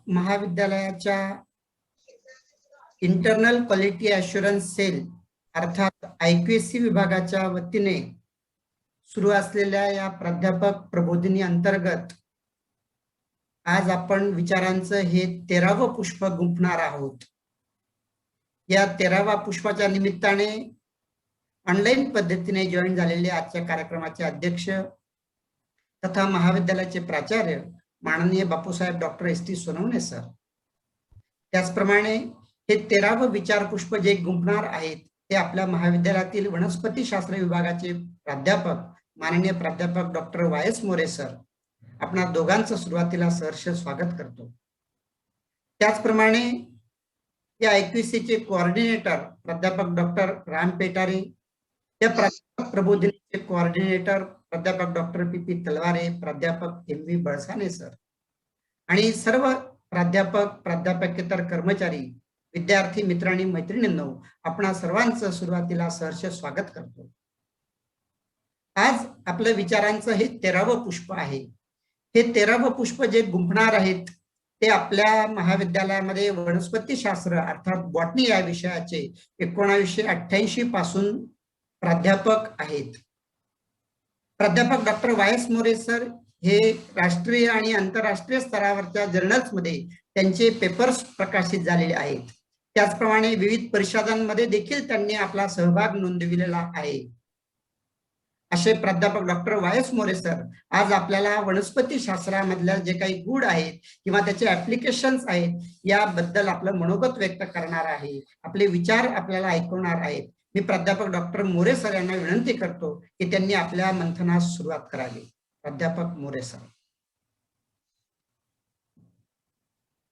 महाविद्यालयाच्या internal quality assurance sale अर्थात IQAC विभागाच्या वतीने सुरू असलेल्या या प्राध्यापक प्रबोधिनी अंतर्गत आज आपण विचारांचं हे 13वं पुष्प गुंफणार आहोत। या 13व्या पुष्पाच्या निमित्ताने ऑनलाईन पद्धतीने जॉईन झालेले आजच्या कार्यक्रमाचे अध्यक्ष तथा महाविद्यालयाचे प्राचार्य माननीय Bapusaheb doctor ST Sonawane sir, त्याचप्रमाणे हे 13वं विचार पुष्प जे गुंफणार आहेत ते आपल्या महाविद्यालयातील वनस्पतीशास्त्र विभागाचे प्राध्यापक माननीय प्राध्यापक डॉक्टर YS मोरे सर, आपणा दोघांचं सुरुवातीला सहर्ष स्वागत करतो। त्याचप्रमाणे या IQAC चे कोऑर्डिनेटर प्राध्यापक डॉक्टर राम पेटारे, या प्राध्यापक प्रबोधिनीचे कोऑर्डिनेटर प्राध्यापक डॉक्टर PP तलवारे, प्राध्यापक MV बळसाने सर आणि सर्व प्राध्यापक प्राध्यापकेतर कर्मचारी, विद्यार्थी मित्रांनी मैत्रिणींनो, आपणा सर्वांचं सुरुवातीला सहर्ष स्वागत करतो। आज आपल्या विचारांचं हे 13वं पुष्प आहे। हे 13वं पुष्प जे गुंफणार आहेत ते आपल्या महाविद्यालयामध्ये वनस्पतीशास्त्र अर्थात बॉटनी या विषयाचे 1988 पासून प्राध्यापक आहेत। प्राध्यापक डॉक्टर YS मोरे सर हे राष्ट्रीय आणि आंतरराष्ट्रीय स्तरावरच्या जर्नल्समध्ये त्यांचे पेपर्स प्रकाशित झालेले आहेत। त्याचप्रमाणे विविध परिषदांमध्ये देखील त्यांनी आपला सहभाग नोंदविलेला आहे। असे प्राध्यापक डॉक्टर YS मोरे सर आज आपल्याला वनस्पती शास्त्रामधल्या जे काही गुण आहेत किंवा त्याचे ऍप्लिकेशन्स आहेत याबद्दल आपलं मनोगत व्यक्त करणार आहे, आपले विचार आपल्याला ऐकवणार आहेत। मी प्राध्यापक डॉक्टर मोरे सर यांना विनंती करतो की त्यांनी आपल्या मंथनास सुरुवात करावी। प्राध्यापक मोरे सर।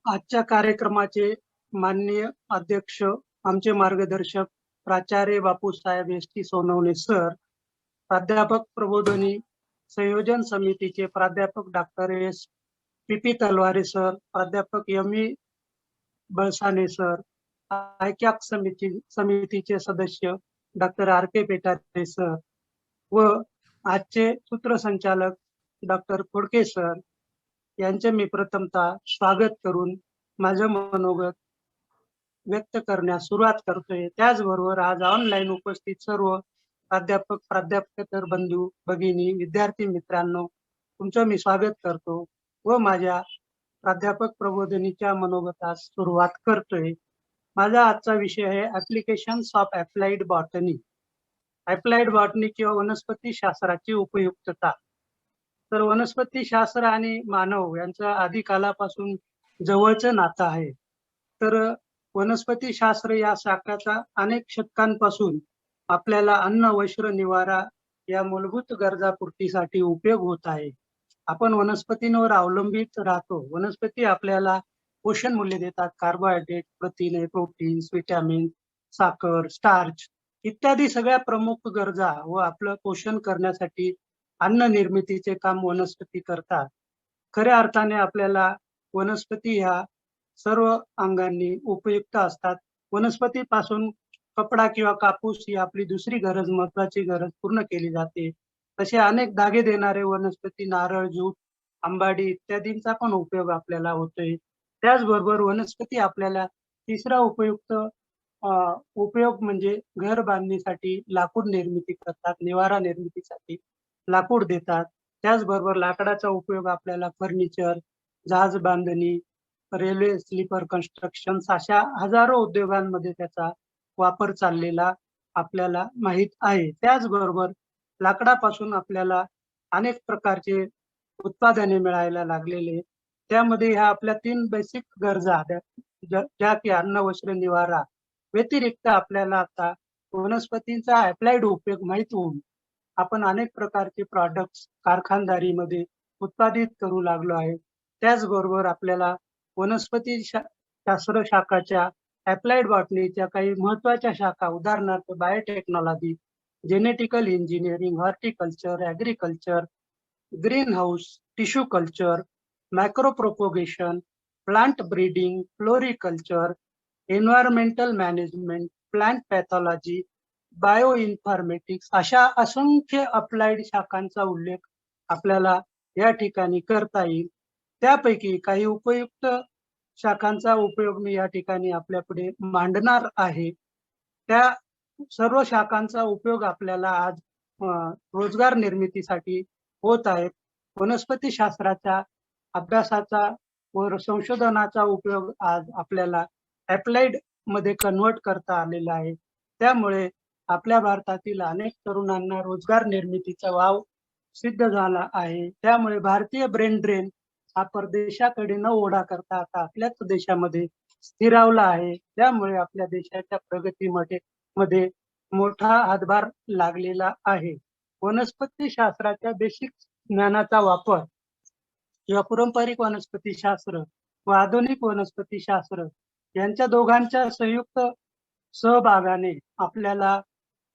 आजच्या कार्यक्रमाचे माननीय अध्यक्ष आमचे मार्गदर्शक प्राचार्य बापूसाहेब ST सोनवणे सर, प्राध्यापक प्रबोधिनी संयोजन समितीचे प्राध्यापक डॉक्टर PP तलवारे सर, प्राध्यापक MV बळसाने सर, ICAC समितीचे सदस्य डॉक्टर RK पेटारे सर व आजचे सूत्रसंचालक डॉक्टर खोडके सर यांचे मी प्रथमतः स्वागत करून माझं मनोगत व्यक्त करण्यास सुरुवात करतोय। त्याचबरोबर आज ऑनलाईन उपस्थित सर्व प्राध्यापक प्राध्यापकेतर बंधू भगिनी विद्यार्थी मित्रांनो, तुमचं मी स्वागत करतो व माझ्या प्राध्यापक प्रबोधिनीच्या मनोगतास सुरुवात करतोय। माझा आजचा विषय आहे applications of applied botany. Applied botany किंवा वनस्पती शास्त्राची उपयुक्तता। तर वनस्पती शास्त्र आणि मानव यांचं आधी कालापासून जवळचं नातं आहे। तर वनस्पती शास्त्र या शाखाचा अनेक शतकांपासून आपल्याला अन्न, वस्त्र, निवारा या मूलभूत गरजा पूर्तीसाठी उपयोग होत आहे। आपण वनस्पतींवर अवलंबित राहतो। वनस्पती आपल्याला पोषण मूल्य देतात, कार्बोहायड्रेट, प्रथिने, प्रोटीन्स, विटॅमिन, साखर, स्टार्च इत्यादी सगळ्या प्रमुख गरजा व आपलं पोषण करण्यासाठी अन्न निर्मितीचे काम वनस्पती करतात। खऱ्या अर्थाने आपल्याला वनस्पती ह्या सर्व अंगांनी उपयुक्त असतात। वनस्पतीपासून कपडा किंवा कापूस ही आपली दुसरी गरज, महत्वाची गरज पूर्ण केली जाते। तसे अनेक धागे देणारे वनस्पती, नारळ, ज्यूट, आंबाडी इत्यादींचा पण उपयोग आपल्याला होतोय। त्याचबरोबर वनस्पती आपल्याला तिसरा उपयोग म्हणजे घर बांधणीसाठी लाकूड निर्मिती करतात, निवारा निर्मितीसाठी लाकूड देतात। त्याचबरोबर लाकडाचा उपयोग आपल्याला फर्निचर, जहाज बांधणी, रेल्वे स्लीपर कन्स्ट्रक्शन अशा हजारो उद्योगांमध्ये त्याचा वापर चाललेला आपल्याला माहित आहे। त्याचबरोबर लाकडापासून आपल्याला अनेक प्रकारचे उत्पादने मिळायला लागलेले, त्यामध्ये ह्या आपल्या 3 बेसिक गरजा ज्या की अन्न, वस्त्र, निवारा व्यतिरिक्त आपल्याला आता वनस्पतींचा अप्लाइड उपयोग माहित होऊन आपण अनेक प्रकारचे प्रॉडक्ट्स कारखानदारीमध्ये उत्पादित करू लागलो आहे। त्याचबरोबर आपल्याला वनस्पती शास्त्र शाखाच्या अप्लाइड बॉटनीच्या काही महत्वाच्या शाखा, उदाहरणार्थ biotechnology, genetical engineering, horticulture, agriculture, green house, tissue culture, micro propagation, plant breeding, floriculture, environmental management, plant pathology, bio informatics अशा असंख्य अप्लाइड शाखांचा उल्लेख आपल्याला या ठिकाणी करता येईल। त्यापैकी काही उपयुक्त शाखांचा उपयोग मी या ठिकाणी आपल्यापुढे मांडणार आहे. त्या सर्व शाखांचा उपयोग आपल्याला आज रोजगार निर्मितीसाठी होत आहे. वनस्पती शास्त्राच्या अभ्यासाचा व संशोधनाचा उपयोग आज आपल्याला अप्लाइड मध्ये कन्व्हर्ट करता आलेला आहे. त्यामुळे आपल्या भारतातील अनेक तरुणांना रोजगार निर्मितीचा वाव सिद्ध झाला आहे. त्यामुळे भारतीय ब्रेन ड्रेन हा परदेशाकडे न ओढा करता आता आपल्याच देशामध्ये स्थिरावला आहे. त्यामुळे आपल्या देशाच्या प्रगतीमध्ये मोठा हातभार लागलेला आहे. वनस्पती शास्त्राच्या बेसिक ज्ञानाचा वापर किंवा पारंपरिक वनस्पती शास्त्र व आधुनिक वनस्पती शास्त्र यांच्या दोघांच्या संयुक्त सहभागाने आपल्याला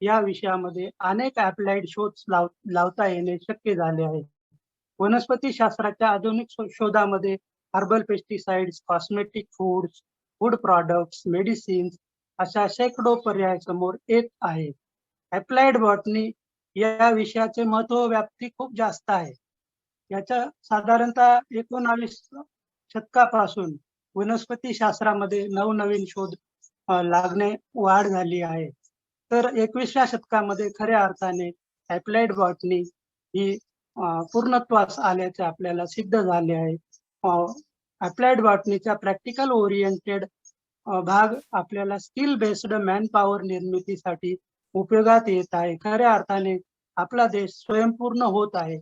या विषयामध्ये अनेक अप्लाइड शोध लावता येणे शक्य झाले आहे. वनस्पती शास्त्राच्या आधुनिक शोधामध्ये herbal pesticides, cosmetic foods, food products, medicines अशा शेकडो पर्याय समोर येत आहे. अप्लाइड बॉटनी या विषयाचे महत्व व्याप्ती खूप जास्त आहे. याच्या साधारणतः 19 शतकापासून वनस्पती शास्त्रामध्ये नवनवीन शोध लागणे वाढ झाली आहे. तर 21व्या शतकामध्ये खऱ्या अर्थाने अप्लाइड बॉटनी ही पूर्णत्वास आल्याचे आपल्याला सिद्ध झाले आहे. अप्लाइड बॉटनीचा प्रॅक्टिकल ओरिएंटेड भाग आपल्याला स्किल बेस्ड मॅन पॉवर निर्मितीसाठी उपयोगात येत आहे. खऱ्या अर्थाने आपला देश स्वयंपूर्ण होत आहे.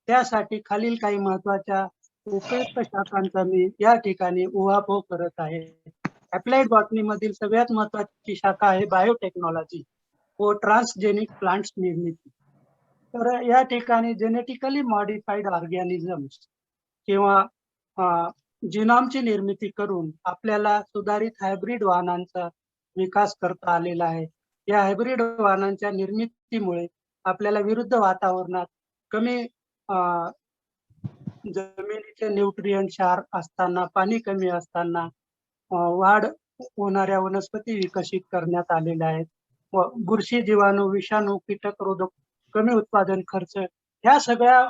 त्यासाठी खालील काही महत्वाच्या उपयुक्त शाखांचा मी या ठिकाणी उहापोह करत आहे. अप्लाइड बॉटनी मधील सगळ्यात महत्वाची शाखा आहे बायोटेक्नॉलॉजी व ट्रान्सजेनिक प्लांट्स निर्मिती. तर या ठिकाणी जेनेटिकली मॉडिफाईड ऑर्गॅनिझम्स किंवा जिनॉमची निर्मिती करून आपल्याला सुधारित हायब्रिड वाहनांचा विकास करता आलेला आहे. या हायब्रिड वाहनांच्या निर्मितीमुळे आपल्याला विरुद्ध वातावरणात कमी जमिनीचे न्यूट्रिएंट क्षार असताना, पाणी कमी असताना वाढ होणाऱ्या वनस्पती विकसित करण्यात आलेल्या आहेत. व बुरशी, जीवाणू, विषाणू, कीटक रोधक, कमी उत्पादन खर्च ह्या सगळ्या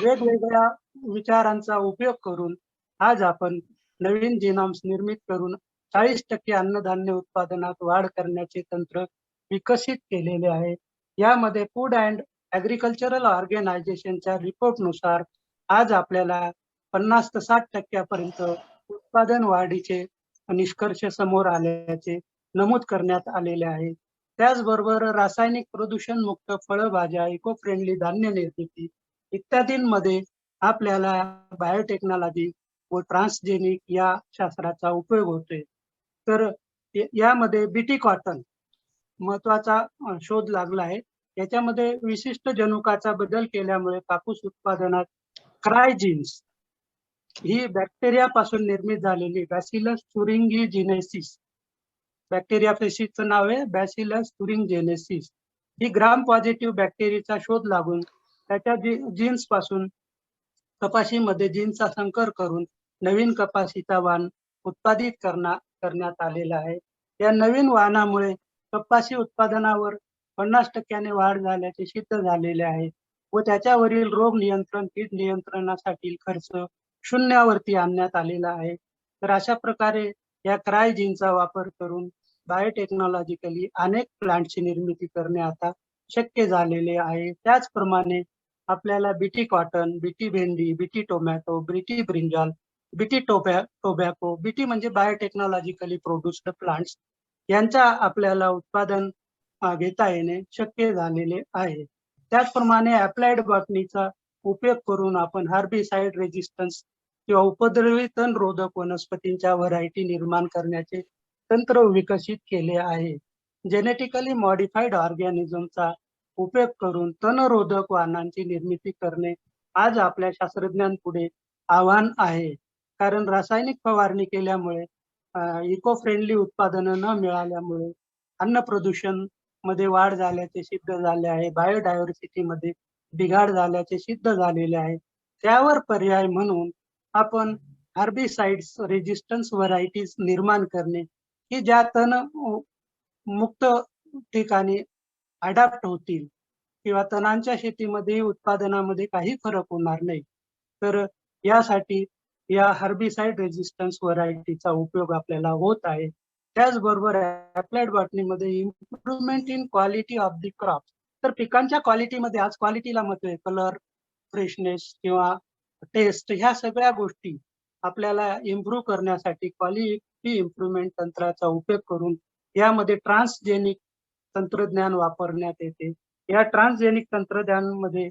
वेगवेगळ्या विचारांचा उपयोग करून आज आपण नवीन जिनॉम्स निर्मित करून 40% अन्नधान्य उत्पादनात वाढ करण्याचे तंत्र विकसित केलेले आहे. यामध्ये फूड अँड ॲग्रिकल्चरल ऑर्गनायझेशनच्या रिपोर्टनुसार आज आपल्याला 50 ते 60% उत्पादन वाढीचे निष्कर्ष समोर आल्याचे नमूद करण्यात आलेले आहे. त्याचबरोबर रासायनिक प्रदूषण मुक्त फळभाज्या, इको फ्रेंडली धान्य निर्मिती इत्यादींमध्ये आपल्याला बायोटेक्नॉलॉजी व ट्रान्सजेनिक या शास्त्राचा उपयोग होतोय. तर यामध्ये बीटी कॉटन महत्वाचा शोध लागला आहे. याच्यामध्ये विशिष्ट जनुकाचा बदल केल्यामुळे कापूस उत्पादनात क्रायजिन्स ही बॅक्टेरियापासून निर्मित झालेली बॅसिलस तुरिंगिजेनेसिस, बॅक्टेरिया पेशीचं नाव आहे बॅसिलस तुरिंगिजेनेसिस, ही ग्राम पॉझिटिव्ह बॅक्टेरियाचा शोध लागून त्याच्या जीन्स पासून कपाशीमध्ये जीनचा संकर करून नवीन कपाशीचा वाण उत्पादित करण्यात आलेला आहे. या नवीन वाणामुळे कपाशी उत्पादनावर 50% वाढ झाल्याचे सिद्ध झालेले आहे व त्याच्यावरील रोग नियंत्रण, कीड नियंत्रणासाठी खर्च शून्यावरती आणण्यात आलेला आहे. तर अशा प्रकारे या क्रायजीनचा वापर करून बायोटेक्नॉलॉजिकली अनेक प्लांटची निर्मिती करणे आता शक्य झालेले आहे. त्याचप्रमाणे आपल्याला बीटी कॉटन, बीटी भेंडी, BT tomato, BT brinjal, BT tobacco, BT म्हणजे बायोटेक्नॉलॉजिकली प्रोड्युस्ड प्लांट्स यांचा आपल्याला उत्पादन घेता येणे शक्य झालेले आहे. त्याचप्रमाणे अप्लाइड बॉटनीचा उपयोग करून आपण हर्बिसाइड रेजिस्टन्स किंवा उपद्रवी तण रोधक वनस्पतींच्या व्हरायटी निर्माण करण्याचे तंत्र विकसित केले आहे. जेनेटिकली मॉडिफाईड ऑर्गॅनिझमचा उपयोग करून तणरोधक वाहनांची निर्मिती करणे आज आपल्या शास्त्रज्ञांपुढे आव्हान आहे. कारण रासायनिक फवारणी केल्यामुळे इको फ्रेंडली उत्पादनं न मिळाल्यामुळे अन्न प्रदूषण मध्ये वाढ झाल्याचे सिद्ध झाले आहे. बायोडायव्हर्सिटी मध्ये बिघाड झाल्याचे सिद्ध झालेले आहे. त्यावर पर्याय म्हणून आपण हर्बिसाइड्स रेजिस्टन्स व्हरायटीज निर्माण करणे की ज्या तण मुक्त ठिकाणी अडॅप्ट होतील किंवा तणांच्या शेतीमध्ये उत्पादनामध्ये काही फरक होणार नाही. तर यासाठी या हर्बिसाइड रेजिस्टन्स व्हरायटीचा उपयोग आपल्याला होत आहे. त्याचबरोबर अप्लाइड बॉटनीमध्ये improvement in quality of the crop. तर पिकांच्या क्वालिटीमध्ये आज क्वालिटीला महत्व आहे. कलर, फ्रेशनेस किंवा टेस्ट ह्या सगळ्या गोष्टी आपल्याला इम्प्रूव्ह करण्यासाठी क्वालिटी इम्प्रुव्हमेंट तंत्राचा उपयोग करून यामध्ये ट्रान्सजेनिक तंत्रज्ञान वापरण्यात येते. या ट्रान्सजेनिक तंत्रज्ञानामध्ये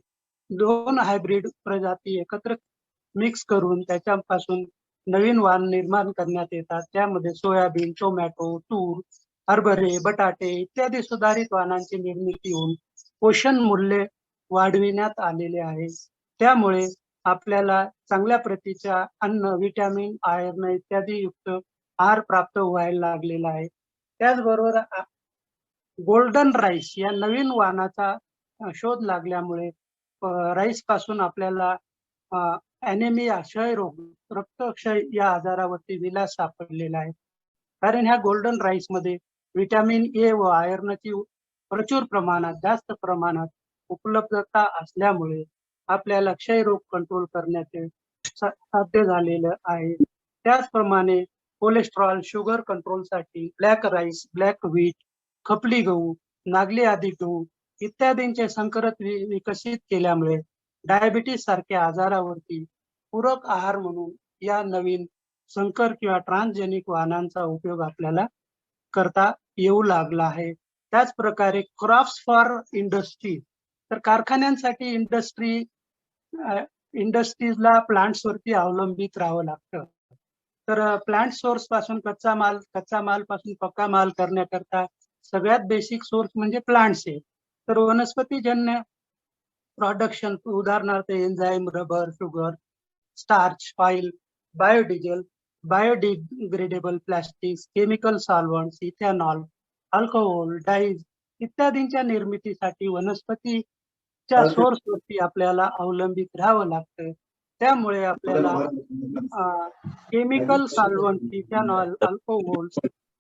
2 हायब्रिड प्रजाती एकत्र मिक्स करून त्याच्यापासून नवीन वाण निर्माण करण्यात येतात. त्यामध्ये सोयाबीन, टोमॅटो, तूर, हरभरे, बटाटे इत्यादी सुधारित वाणांची निर्मिती होऊन पोषण मूल्य वाढविण्यात आलेले आहे. त्यामुळे आपल्याला चांगल्या प्रतीच्या अन्न, विटॅमिन, आयर्न इत्यादी युक्त आहार प्राप्त व्हायला लागलेला आहे. त्याचबरोबर गोल्डन राईस या नवीन वाणाचा शोध लागल्यामुळे राईस पासून आपल्याला ॲनेमिया, क्षयरोग, रक्तक्षय या आजारावरती विलास सापडलेला आहे. कारण ह्या गोल्डन राईस मध्ये विटॅमिन ए व आयर्नची प्रचूर प्रमाणात, जास्त प्रमाणात उपलब्धता असल्यामुळे आपल्याला क्षयरोग कंट्रोल करण्याचे साध्य झालेलं आहे. त्याचप्रमाणे cholesterol, sugar कंट्रोलसाठी black rice, black wheat, खपली गहू, नागली आदी गहू इत्यादींचे संकरित विकसित केल्यामुळे डायबिटीस सारख्या आजारावरती पूरक आहार म्हणून या नवीन संकर किंवा ट्रान्सजेनिक वाहनांचा उपयोग आपल्याला करता येऊ लागला आहे. त्याच प्रकारे क्रॉप्स फॉर इंडस्ट्री, तर कारखान्यांसाठी इंडस्ट्रीजला प्लांट्स वरती अवलंबित राहावं लागतं. तर प्लांट सोर्स पासून कच्चा माल पासून पक्का माल करण्याकरता सगळ्यात बेसिक सोर्स म्हणजे प्लांट्स आहे. तर वनस्पतीजन्य प्रोडक्शन, उदाहरणार्थ enzyme, rubber, sugar, starch, oil, biodiesel, biodegradable plastics, chemical solvents, ethanol, alcohol, dyes इत्यादींच्या निर्मितीसाठी वनस्पतीच्या सोर्सवरती आपल्याला अवलंबित राहावं लागतं. त्यामुळे आपल्याला chemical solvent, ethanol, alcohol,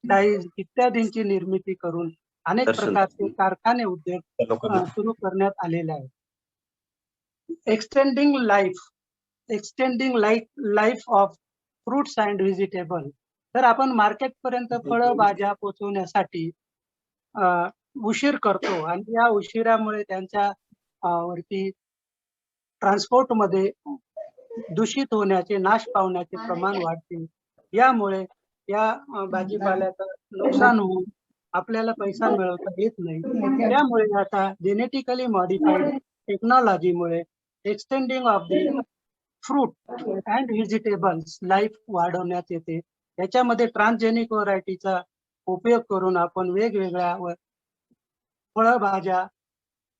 dies इत्यादींची निर्मिती करून अनेक प्रकारचे कारखाने, उद्योग सुरू करण्यात आलेले आहेत. Extending life of fruits and vegetable. तर आपण मार्केटपर्यंत फळं, भाज्या पोहोचवण्यासाठी उशीर करतो आणि या उशिरामुळे त्यांच्या वरती ट्रान्सपोर्टमध्ये दूषित होण्याचे, नाश पावण्याचे प्रमाण वाढते. यामुळे या भाजीपाल्याचं नुकसान होऊन आपल्याला पैसा मिळवता येत नाही. त्यामुळे आता जेनेटिकली मॉडिफाईड टेक्नॉलॉजीमुळे extending of the fruit and vegetables life वाढवण्यात येते. याच्यामध्ये ट्रान्सजेनिक व्हरायटीचा उपयोग करून आपण वेगवेगळ्या फळभाज्या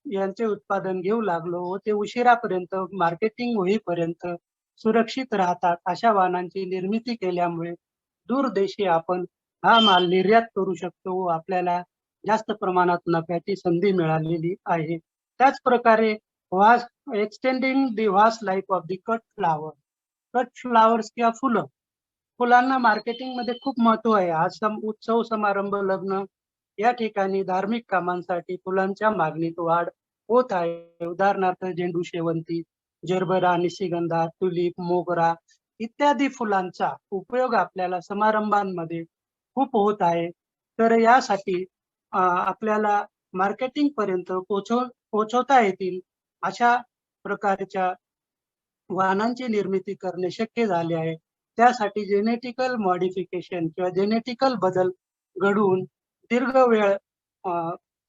यांचे उत्पादन घेऊ लागलो व ते उशिरापर्यंत मार्केटिंग होईपर्यंत सुरक्षित राहतात. अशा वाहनांची निर्मिती केल्यामुळे दूर देशी आपण हा माल निर्यात करू शकतो व आपल्याला जास्त प्रमाणात नफ्याची संधी मिळालेली आहे. त्याच प्रकारे extending the vast life of the cut flowers किंवा फुलांना मार्केटिंग मध्ये खूप महत्व आहे. आज उत्सव समारंभ, लग्न या ठिकाणी धार्मिक कामांसाठी फुलांच्या मागणीत वाढ होत आहे. उदाहरणार्थ झेंडू, शेवंती, जरबरा, निशिगंधा, टुलिप, मोगरा इत्यादी फुलांचा उपयोग आपल्याला समारंभांमध्ये खूप होत आहे. तर यासाठी आपल्याला मार्केटिंग पर्यंत पोहोचवता येतील अशा प्रकारच्या वाहनांची निर्मिती करणे शक्य झाले आहे. त्यासाठी जेनेटिकल मॉडिफिकेशन किंवा जेनेटिकल बदल घडवून दीर्घ वेळ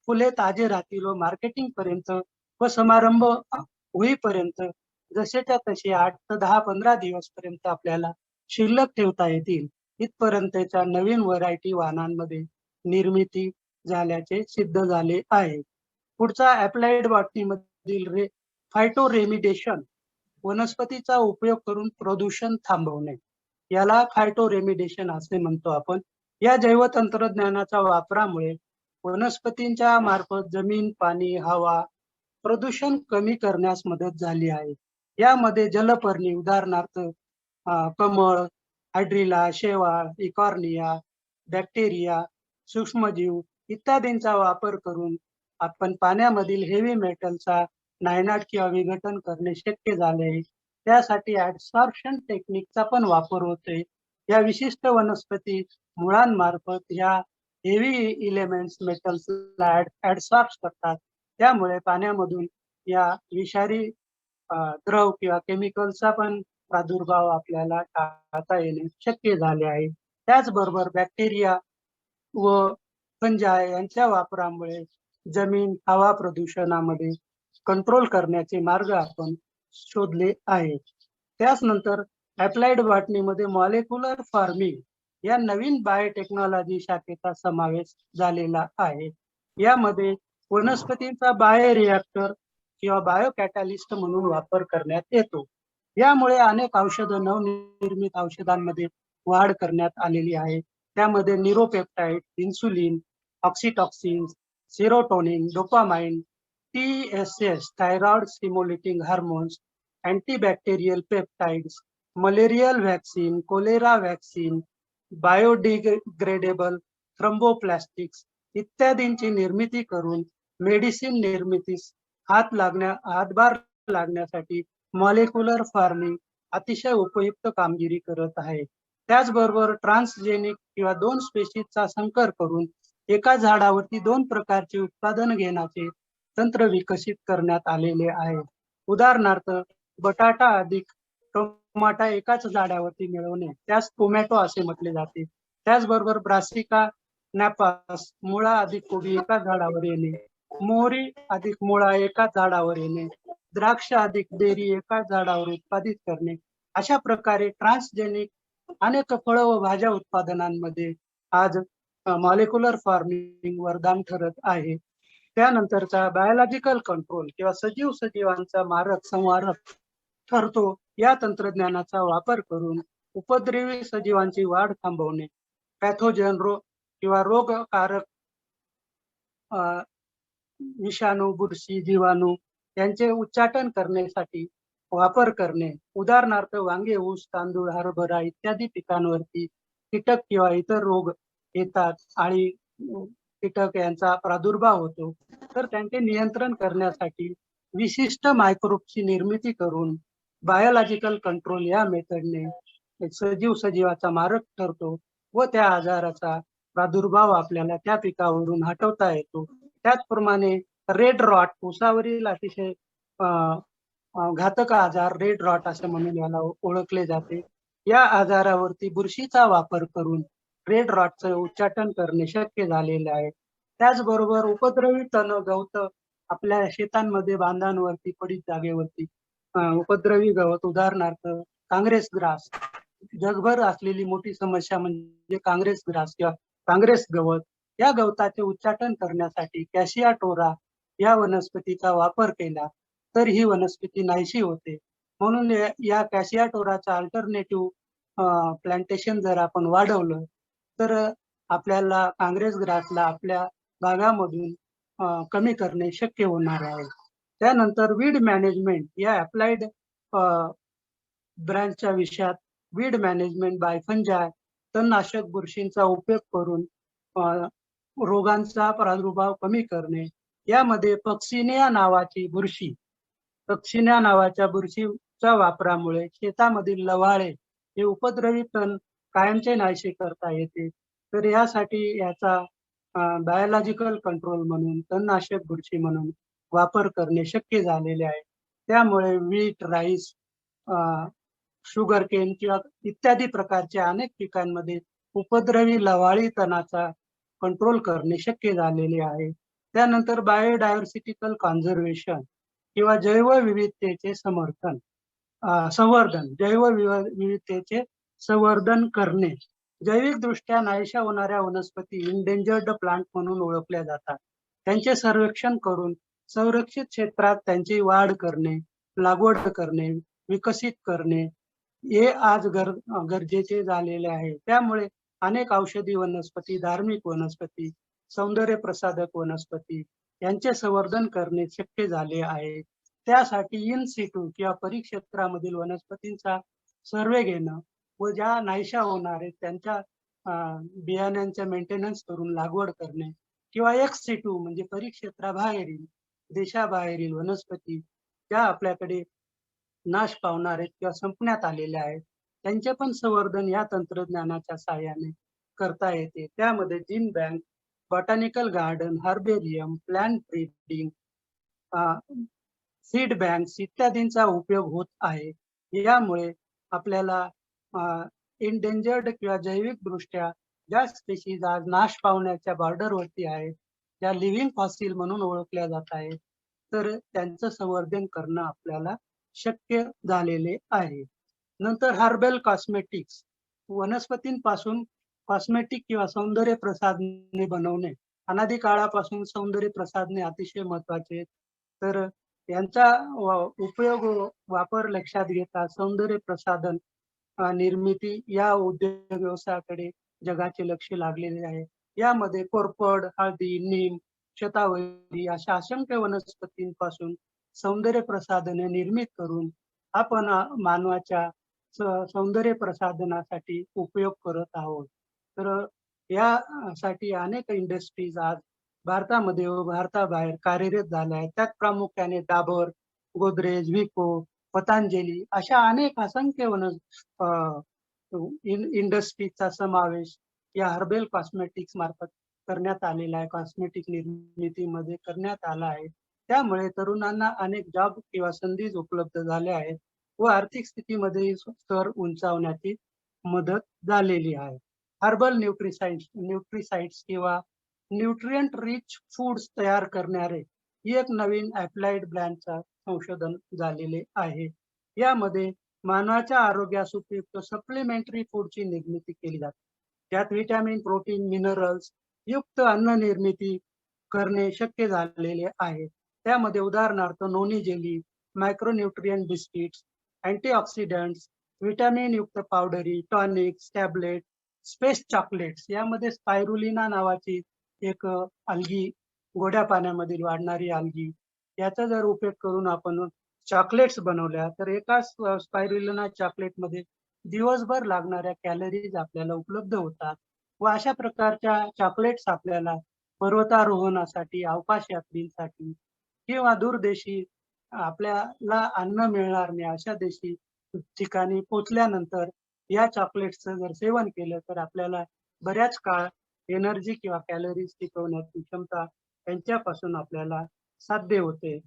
फुले ताजे राहतील व मार्केटिंग पर्यंत व समारंभ होईपर्यंत जसेच्या तसे 8 ते 10, 15 दिवस पर्यंत आपल्याला शिल्लक ठेवता येतील. इथपर्यंतच्या नवीन व्हरायटी वाहनांमध्ये निर्मिती झाल्याचे सिद्ध झाले आहे. पुढचा अप्लाइड बॉटनी मधील फायटो रेमिडेशन, वनस्पतीचा उपयोग करून प्रदूषण थांबवणे, याला फायटो रेमिडेशन असे म्हणतो आपण. या जैव तंत्रज्ञानाच्या वापरामुळे वनस्पतींच्या मार्फत जमीन, पाणी, हवा प्रदूषण कमी करण्यास मदत झाली आहे. यामध्ये जलपर्णी, उदाहरणार्थ कमळ, हायड्रिला, शेवाळ, इकॉर्निया, बॅक्टेरिया, सूक्ष्मजीव इत्यादींचा वापर करून आपण पाण्यामधील हेवी मेटलचा नायनाट किंवा विघटन करणे शक्य झाले आहे. त्यासाठी ऍडसॉर्प्शन टेक्निकचा पण वापर होतोय. या विशिष्ट वनस्पती मुळांमार्फत या हेवी इलेमेंट्स मेटल्सला ऍडसॉर्ब करतात. त्यामुळे पाण्यामधून या विषारी द्रव किंवा केमिकलचा पण प्रादुर्भाव आपल्याला टाळता येणे शक्य झाले आहे. त्याचबरोबर बॅक्टेरिया व फंजाय यांच्या वापरामुळे जमीन हवा प्रदूषणामध्ये कंट्रोल करण्याचे मार्ग आपण शोधले आहेत. त्याचनंतर अप्लाइड बॉटनीमध्ये मॉलिक्युलर फार्मिंग या नवीन बायोटेक्नॉलॉजी शाखेचा समावेश झालेला आहे. यामध्ये वनस्पतींचा बायोरिएक्टर किंवा बायोकॅटॅलिस्ट म्हणून वापर करण्यात येतो. यामुळे अनेक औषधं नवनिर्मित औषधांमध्ये वाढ करण्यात आलेली आहे. त्यामध्ये neuropeptide, insulin, oxytoxin, serotonin, dopamine, TSS, thyroid stimulating hormones, antibacterial peptides, malarial vaccine, cholera vaccine, biodegradable thromboplastics इत्यादींची निर्मिती करून मेडिसिन निर्मितीस हातभार लागण्यासाठी मॉलिक्युलर फार्मिंग अतिशय उपयुक्त कामगिरी करत आहे. त्याचबरोबर ट्रान्सजेनिक किंवा 2 स्पेशीजचा संकर करून एका झाडावरती 2 प्रकारचे उत्पादन घेण्याचे तंत्र विकसित करण्यात आलेले आहे. उदाहरणार्थ बटाटा अधिक टोमॅटो एकाच झाडावरती मिळवणे, त्यास टोमॅटो असे म्हटले जाते. त्याचबरोबर ब्रासिका नॅपास मुळा अधिक कोबी एकाच झाडावर येणे, मोहरी अधिक मुळा एकाच झाडावर येणे, द्राक्ष अधिक बेरी एकाच झाडावर उत्पादित करणे, अशा प्रकारे ट्रान्सजेनिक अनेक फळ व भाज्या उत्पादनांमध्ये आज मॉलिक्युलर फार्मिंग वरदान ठरत आहे. त्यानंतरचा बायोलॉजिकल कंट्रोल किंवा सजीव सजीवांचा मारक संवारक ठरतो. या तंत्रज्ञानाचा वापर करून उपद्रवी सजीवांची वाढ थांबवणे, पॅथोजन किंवा रोगकारक विषाणू, बुरशी, जीवाणू यांचे उच्चाटन करण्यासाठी वापर करणे. उदाहरणार्थ वांगे, ऊस, तांदूळ, हरभरा इत्यादी पिकांवरती कीटक किंवा इतर रोग येतात आणि कीटक यांचा प्रादुर्भाव होतो, तर त्यांचे नियंत्रण करण्यासाठी विशिष्ट मायक्रोबची निर्मिती करून बायोलॉजिकल कंट्रोल या मेथडने सजीव सजीवाचा मारक ठरतो व त्या आजाराचा प्रादुर्भाव आपल्याला त्या पिकावरून हटवता येतो. त्याचप्रमाणे रेड रॉट, ऊसावरील अतिशय घातक आजार रेड रॉट असे म्हणून याला ओळखले जाते. या आजारावरती बुरशीचा वापर करून रेड रॉटचं उच्चाटन करणे शक्य झालेले आहे. त्याचबरोबर उपद्रवी तण गवत आपल्या शेतांमध्ये, बांधांवरती, पडीत जागेवरती उपद्रवी गवत, उदाहरणार्थ काँग्रेस ग्रास, जगभर असलेली मोठी समस्या म्हणजे काँग्रेस ग्रास किंवा काँग्रेस गवत. या गवताचे उच्चाटन करण्यासाठी कॅशिया टोरा या वनस्पतीचा वापर केला तर ही वनस्पती नाहीशी होते. म्हणून या कॅशिया टोराचा अल्टरनेटिव्ह प्लांटेशन जर आपण वाढवलं तर आपल्याला काँग्रेस ग्रासला आपल्या भागामधून कमी करणे शक्य होणार आहे. त्यानंतर वीड मॅनेजमेंट या अप्लाइड ब्रँचच्या विषयात वीड मॅनेजमेंट बाय फंजाय, तणनाशक बुरशींचा उपयोग करून रोगांचा प्रादुर्भाव कमी करणे. यामध्ये पक्सिनिया नावाच्या बुरशीच्या वापरामुळे शेतामधील लवाळे हे उपद्रवी तण कायमचे नाहीसे करता येते. तर यासाठी याचा बायोलॉजिकल कंट्रोल म्हणून, तणनाशक बुरशी म्हणून वापर करणे शक्य झालेले आहे. त्यामुळे वीट, राईस, शुगर केन किंवा इत्यादी प्रकारच्या अनेक पिकांमध्ये उपद्रवी लवाळी तणाचा कंट्रोल करणे शक्य झालेले आहे. त्यानंतर बायोडायव्हर्सिटिकल कॉन्झर्वेशन किंवा जैवविविधतेचे जैवविविधतेचे संवर्धन करणे. जैविकदृष्ट्या नाहीशा होणाऱ्या वनस्पती इंडेंजर्ड प्लांट म्हणून ओळखल्या जातात. त्यांचे सर्वेक्षण करून संरक्षित क्षेत्रात त्यांची वाढ करणे, लागवड करणे, विकसित करणे हे आज गरजेचे झालेले आहे. त्यामुळे अनेक औषधी वनस्पती, धार्मिक वनस्पती, सौंदर्य प्रसाधक वनस्पती यांचे संवर्धन करणे शक्य झाले आहे. त्यासाठी इन सिटू किंवा परिक्षेत्रामधील वनस्पतींचा सर्वे घेणं व ज्या नाहीशा होणार आहेत त्यांच्या बियाण्यांच्या मेंटेनन्स करून लागवड करणे किंवा एक्स सिटू म्हणजे परिक्षेत्राबाहेरील, देशाबाहेरील वनस्पती ज्या आपल्याकडे नाश पावणार आहेत किंवा संपण्यात आलेल्या आहेत त्यांचे पण संवर्धन या तंत्रज्ञानाच्या साहाय्याने करता येते. त्यामध्ये gene bank, botanical garden, herbarium, plant breeding, seed banks इत्यादींचा उपयोग होत आहे. यामुळे आपल्याला इंडेंजर्ड किंवा जैविक दृष्ट्या ज्या स्पेशीज आज नाश पावण्याच्या बॉर्डरवरती आहेत, ज्या लिव्हिंग फॉसिल म्हणून ओळखल्या जात आहेत, तर त्यांचं संवर्धन करणं आपल्याला शक्य झालेले आहे. नंतर हर्बल कॉस्मेटिक्स, वनस्पतींपासून कॉस्मेटिक किंवा सौंदर्य प्रसाधने बनवणे. अनादी काळापासून सौंदर्य प्रसाधने अतिशय महत्वाचे आहेत. तर यांचा उपयोग वापर लक्षात घेता सौंदर्य प्रसाधन निर्मिती या उद्योग व्यवसायाकडे जगाचे लक्ष लागलेले आहे. यामध्ये कोरफड, हळदी, नीम, शतावरी अशा असंख्य वनस्पतींपासून सौंदर्य प्रसाधने निर्मित करून आपण मानवाच्या सौंदर्य प्रसाधनासाठी उपयोग करत आहोत. तर यासाठी अनेक इंडस्ट्रीज आज भारतामध्ये व भारताबाहेर कार्यरत झाल्या आहेत. त्यात प्रामुख्याने डाबर, गोदरेज, विको, पतंजली अशा अनेक असंख्य इंडस्ट्रीजचा समावेश या हर्बल कॉस्मेटिक्स मार्फत करण्यात आलेला आहे. कॉस्मेटिक निर्मितीमध्ये करण्यात आला आहे. त्यामुळे तरुणांना अनेक जॉब किंवा संधी उपलब्ध झाल्या आहेत व आर्थिक स्थितीमध्ये स्तर उंचावण्याची मदत झालेली आहे. हर्बल न्यूट्रिसाइड्स किंवा न्यूट्रिएंट रिच फूड्स तयार करणारे ही एक नवीन अप्लाइड ब्रँडचा संशोधन झालेले आहे. यामध्ये मानवाच्या आरोग्यास उपयुक्त सप्लिमेंटरी फूडची निर्मिती केली जाते. त्यात व्हिटॅमिन, प्रोटीन, मिनरल्स युक्त अन्न निर्मिती करणे शक्य झालेले आहे. त्यामध्ये उदाहरणार्थ नोनी जेली, मायक्रोन्यूट्रिएंट बिस्किट्स, अँटीऑक्सिडंट्स, व्हिटॅमिन युक्त पावडरी, टॉनिक्स, टॅबलेट, स्पेस चॉकलेट्स. यामध्ये स्पायरुलिना नावाची एक अल्गी, गोड्या पाण्यामधील वाढणारी अल्गी, याचा जर उपयोग करून आपण चॉकलेट्स बनवल्या तर एका स्पायरुलिना चॉकलेटमध्ये दिवसभर लागणाऱ्या कॅलरीज आपल्याला उपलब्ध होतात व अशा प्रकारच्या चॉकलेट्स आपल्याला पर्वतारोहणासाठी, अवकाश यात्रींसाठी किंवा दूरदेशी आपल्याला अन्न मिळणार नाही अशा देशी ठिकाणी पोचल्यानंतर या चॉकलेट्सचं जर सेवन केलं तर आपल्याला बऱ्याच काळ एनर्जी किंवा कॅलरीज टिकवण्याची क्षमता त्यांच्यापासून आपल्याला साध्य होते.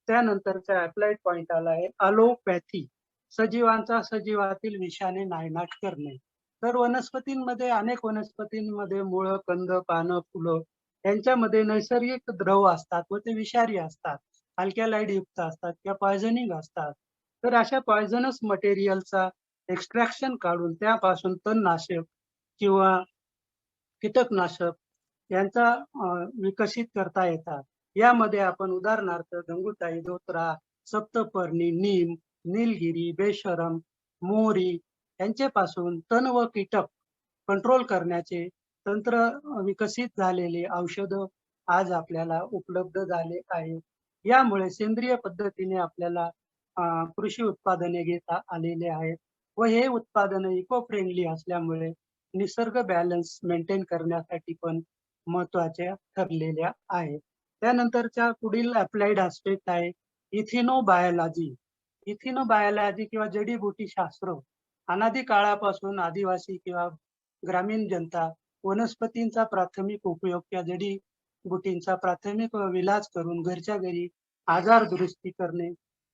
त्यानंतरचा अप्लाइड पॉइंट आला आहे अलोपॅथी, सजीवांचा सजीवातील विषाने नायनाट करणे. तर वनस्पतींमध्ये अनेक वनस्पतींमध्ये मुळं, कंद, पानं, फुलं यांच्यामध्ये नैसर्गिक द्रव असतात व ते विषारी असतात, अल्कॅलाइड युक्त असतात किंवा पॉयझनिंग असतात. तर अशा पॉयझनस मटेरियलचा एक्स्ट्रॅक्शन काढून त्यापासून तणनाशक किंवा कीटकनाशक यांचा विकसित करता येतात. यामध्ये आपण उदाहरणार्थ गंगूताई, धोत्रा, सप्तपर्णी, नीम, निलगिरी, बेशरम, मोहरी यांच्यापासून तण व कीटक कंट्रोल करण्याचे तंत्र विकसित झालेले औषध आज आपल्याला उपलब्ध झाले आहे. यामुळे सेंद्रिय पद्धतीने आपल्याला कृषी उत्पादने घेता आलेले आहेत व हे उत्पादन इको फ्रेंडली असल्यामुळे निसर्ग बॅलन्स मेंटेन करण्यासाठी पण महत्वाच्या ठरलेल्या आहेत. त्यानंतरच्या पुढील अप्लाइड आस्पेक्ट आहे इथिनोबायोलॉजी. इथिनोबायोलॉजी किंवा जडीबुटी शास्त्र अनादी काळापासून आदिवासी किंवा ग्रामीण जनता वनस्पतींचा प्राथमिक उपयोग किंवा जडीबुटींचा प्राथमिक विलाज करून घरच्या घरी आजार दुरुस्ती करणे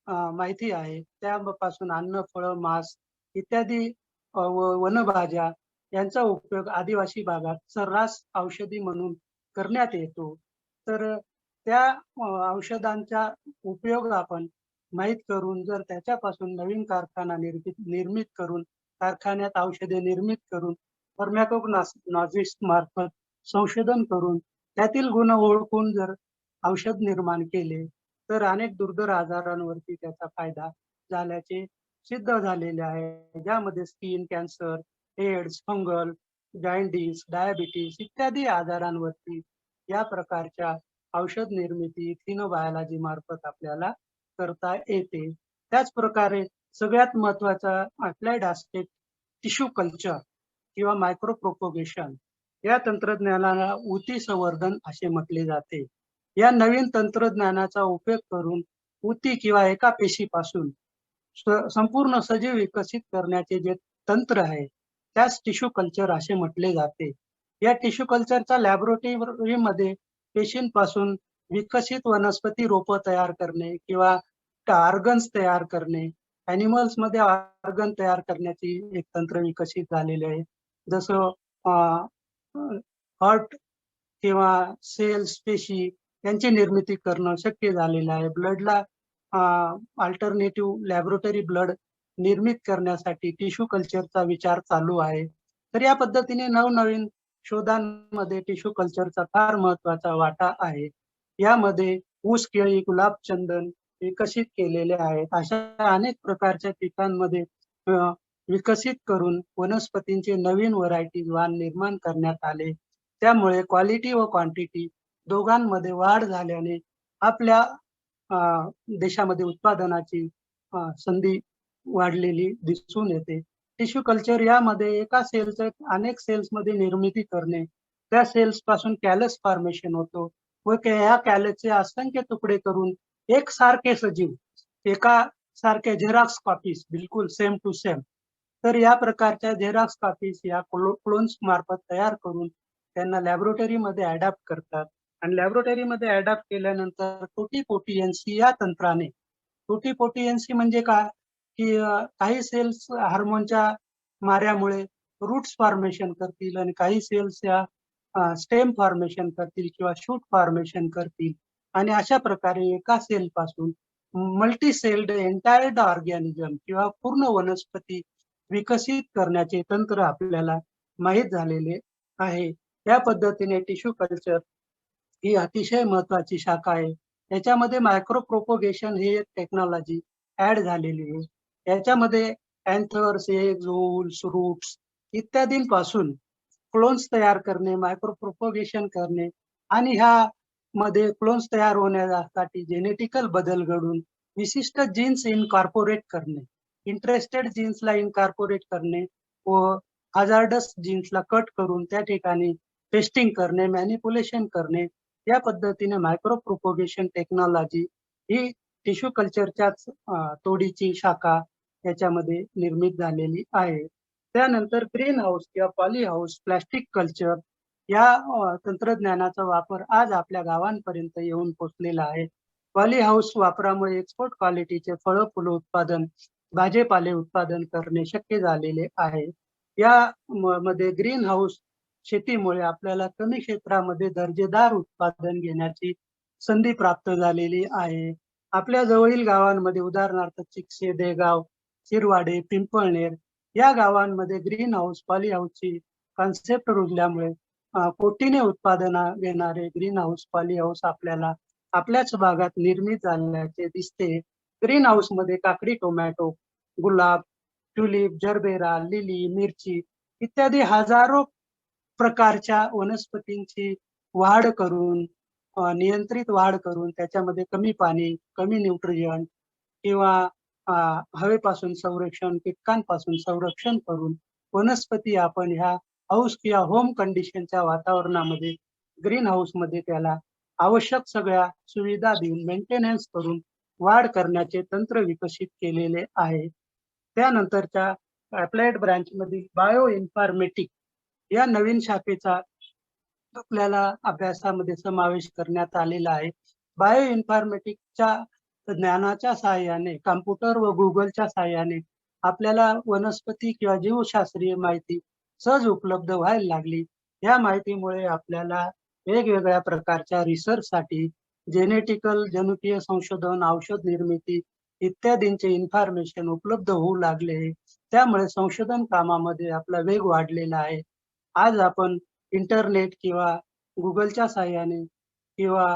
माहिती आहे. त्यापासून अन्न, फळ, मांस इत्यादी वनभाज्या यांचा उपयोग आदिवासी भागात सर्रास औषधी म्हणून करण्यात येतो. तर त्या औषधांचा उपयोग आपण माहीत करून जर त्याच्यापासून नवीन कारखाना निर्मित करून कारखान्यात औषधे निर्मित करून फार्माकोग्नॉसिस्ट मार्फत संशोधन करून त्यातील गुण ओळखून जर औषध निर्माण केले तर अनेक दुर्धर आजारांवरती त्याचा फायदा झाल्याचे सिद्ध झालेले आहे. ज्यामध्ये स्किन कॅन्सर, एड्स, फंगल, जॉइंटिस, डायबिटीस इत्यादी आजारांवरती या प्रकारच्या औषध निर्मिती इथिनोबायोलॉजी मार्फत आपल्याला करता येते. त्याच प्रकारे सगळ्यात महत्वाचा अप्लाइड आस्पेक्ट टिश्यू कल्चर किंवा मायक्रो प्रोपोगेशन या तंत्रज्ञानाला ऊती संवर्धन असे म्हटले जाते. या नवीन तंत्रज्ञानाचा उपयोग करून ऊती किंवा एका पेशीपासून संपूर्ण सजीव विकसित करण्याचे जे तंत्र आहे त्यास टिश्यू कल्चर असे म्हटले जाते. या टिश्यू कल्चरच्या लॅबोरेटरीमध्ये पेशींपासून विकसित वनस्पती रोप तयार करणे किंवा ऑर्गन्स तयार करणे, अॅनिमल्स मध्ये ऑर्गन तयार करण्याची एक तंत्र विकसित झालेले आहे. जसं हार्ट किंवा सेल्स पेशी यांची निर्मिती करणं शक्य झालेलं आहे. ब्लडला अल्टरनेटिव्ह लॅबोरेटरी ब्लड निर्मित करण्यासाठी टिश्यू कल्चरचा विचार चालू आहे. तर या पद्धतीने नवनवीन शोधांमध्ये टिश्यू कल्चरचा फार महत्वाचा वाटा आहे. यामध्ये ऊस, केळी, गुलाब, चंदन विकसित केलेले आहेत. अशा अनेक प्रकारच्या पिकांमध्ये विकसित करून वनस्पतींचे नवीन व्हरायटीज वाण निर्माण करण्यात आले. त्यामुळे क्वालिटी व क्वांटिटी दोघांमध्ये वाढ झाल्याने आपल्या देशामध्ये उत्पादनाची संधी वाढलेली दिसून येते. टिश्यू कल्चर यामध्ये एका सेलचं अनेक सेल्स मध्ये निर्मिती करणे, त्या सेल्स पासून कॅलस फॉर्मेशन होतो व या कॅलसचे असंख्य तुकडे करून एक सारखे सजीव, एका सारख्या झेरॉक्स कॉपीज बिलकुल सेम टू सेम, तर या प्रकारच्या झेरॉक्स कॉपीज या क्लोन्स मार्फत तयार करून त्यांना लॅबोरेटरीमध्ये अडॅप्ट करतात. आणि लॅबोरेटरीमध्ये अडॅप्ट केल्यानंतर टोटीपोटेन्सी या तंत्राने, टोटीपोटेन्सी म्हणजे काय की काही सेल्स हार्मोनच्या माऱ्यामुळे रूट्स फॉर्मेशन करतील आणि काही सेल्स या स्टेम फॉर्मेशन करतील किंवा शूट फॉर्मेशन करतील. आणि अशा प्रकारे एका सेल पासून मल्टी सेल्ड एंटायर्ड ऑर्गॅनिझम किंवा पूर्ण वनस्पती विकसित करण्याचे तंत्र आपल्याला माहीत झालेले आहे. या पद्धतीने टिश्यू कल्चर ही अतिशय महत्वाची शाखा आहे. याच्यामध्ये मायक्रो प्रोपोगेशन ही एक टेक्नॉलॉजी ऍड झालेली आहे. याच्यामध्ये अँथर्स, एग्स, ओव्हल्स, रूट्स इत्यादींपासून क्लोन्स तयार करणे, मायक्रो प्रोपोगेशन करणे आणि ह्या मध्ये क्लोन्स तयार होण्यासाठी जेनेटिकल बदल घडून विशिष्ट जीन्स इनकॉर्पोरेट करणे, इंटरेस्टेड जीन्सला इनकॉर्पोरेट करणे व हजार्डस जीन्सला कट करून त्या ठिकाणी टेस्टिंग करणे, मॅनिप्युलेशन करणे, या पद्धतीने मायक्रो प्रोपोगेशन टेक्नॉलॉजी ही टिश्यू कल्चरच्याच तोडीची शाखा याच्यामध्ये निर्मित झालेली आहे. त्यानंतर ग्रीन हाऊस किंवा पॉली हाऊस, प्लास्टिक कल्चर या तंत्रज्ञानाचा वापर आज आपल्या गावांपर्यंत येऊन पोहोचलेला आहे. पॉली हाऊस वापरामुळे एक्सपोर्ट क्वालिटीचे फळं फुलं उत्पादन, भाजीपाले उत्पादन करणे शक्य झालेले आहे. या मध्ये ग्रीन हाऊस शेतीमुळे आपल्याला कमी क्षेत्रामध्ये दर्जेदार उत्पादन घेण्याची संधी प्राप्त झालेली आहे. आपल्या जवळील गावांमध्ये उदाहरणार्थ चिकसे, देगाव, शिरवाडे, पिंपळनेर या गावांमध्ये ग्रीन हाऊस, पॉली हाऊसची कॉन्सेप्ट रुजल्यामुळे कोटीने उत्पादन घेणारे ग्रीन हाऊस, पॉली हाऊस आपल्याला आपल्याच भागात निर्मित झाल्याचे दिसते. ग्रीन हाऊस मध्ये काकडी, टोमॅटो, गुलाब, ट्युलिप, जरबेरा, लिली, मिरची इत्यादी हजारो प्रकारच्या वनस्पतींची वाढ करून, नियंत्रित वाढ करून त्याच्यामध्ये कमी पाणी, कमी न्यूट्रिएंट किंवा हवेपासून संरक्षण, कीटकांपासून संरक्षण करून वनस्पती आपण ह्या हाऊस किंवा होम कंडिशनच्या वातावरणामध्ये ग्रीन हाऊस मध्ये त्याला आवश्यक सगळ्या सुविधा देऊन मेंटेनन्स करून वाढ करण्याचे तंत्र विकसित केलेले आहे. त्यानंतरच्या अप्लाइड ब्रांच मधील बायो इन्फॉर्मेटिक या नवीन शाखेचा आपल्याला अभ्यासामध्ये समावेश करण्यात आलेला आहे. बायो इन्फॉर्मेटिकच्या ज्ञानाच्या सहाय्याने, कॉम्प्युटर व गुगलच्या सहाय्याने आपल्याला वनस्पती किंवा जीवशास्त्रीय माहिती सहज उपलब्ध व्हायला लागली. या माहितीमुळे आपल्याला वेगवेगळ्या प्रकारच्या रिसर्चसाठी जेनेटिकल, जनुकीय संशोधन, औषध निर्मिती इत्यादींचे इन्फॉर्मेशन उपलब्ध होऊ लागले. त्यामुळे संशोधन कामामध्ये आपला वेग वाढलेला आहे. आज आपण इंटरनेट किंवा गुगलच्या सहाय्याने किंवा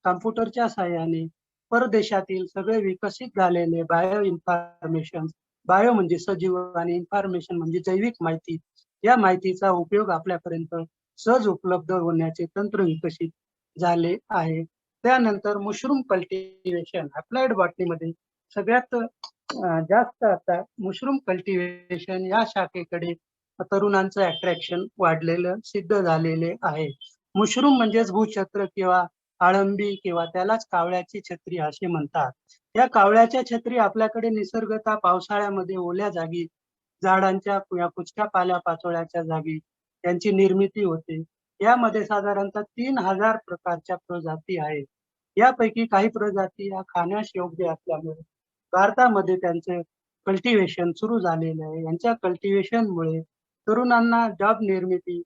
कॉम्प्युटरच्या सहाय्याने परदेशातील सगळे विकसित झालेले बायो इन्फॉर्मेशन, बायो म्हणजे सजीव आणि इन्फॉर्मेशन म्हणजे जैविक माहिती, या माहितीचा उपयोग आपल्यापर्यंत सहज उपलब्ध होण्याचे तंत्र विकसित झाले आहे. त्यानंतर मशरूम कल्टिवेशन, अप्लाइड बॉटनीमध्ये सगळ्यात जास्त आता मशरूम कल्टिवेशन या शाखेकडे तरुणांचं अट्रॅक्शन वाढलेलं सिद्ध झालेले आहे. मशरूम म्हणजेच भूछत्र किंवा आळंबी किंवा त्यालाच कावळ्याची छत्री असे म्हणतात. या कावळ्याच्या छत्री आपल्याकडे निसर्गतः पावसाळ्यामध्ये ओल्या जागी झाडांच्या या कुचक्या पाल्यापाचोळ्याच्या जागी त्यांची निर्मिती होते. यामध्ये साधारणतः 3000 प्रकारच्या प्रजाती आहेत. यापैकी काही प्रजाती या खाण्यास योग्य असल्यामुळे भारतामध्ये त्यांचे कल्टिव्हेशन सुरू झालेले आहे. यांच्या कल्टिव्हेशनमुळे तरुणांना जॉब निर्मिती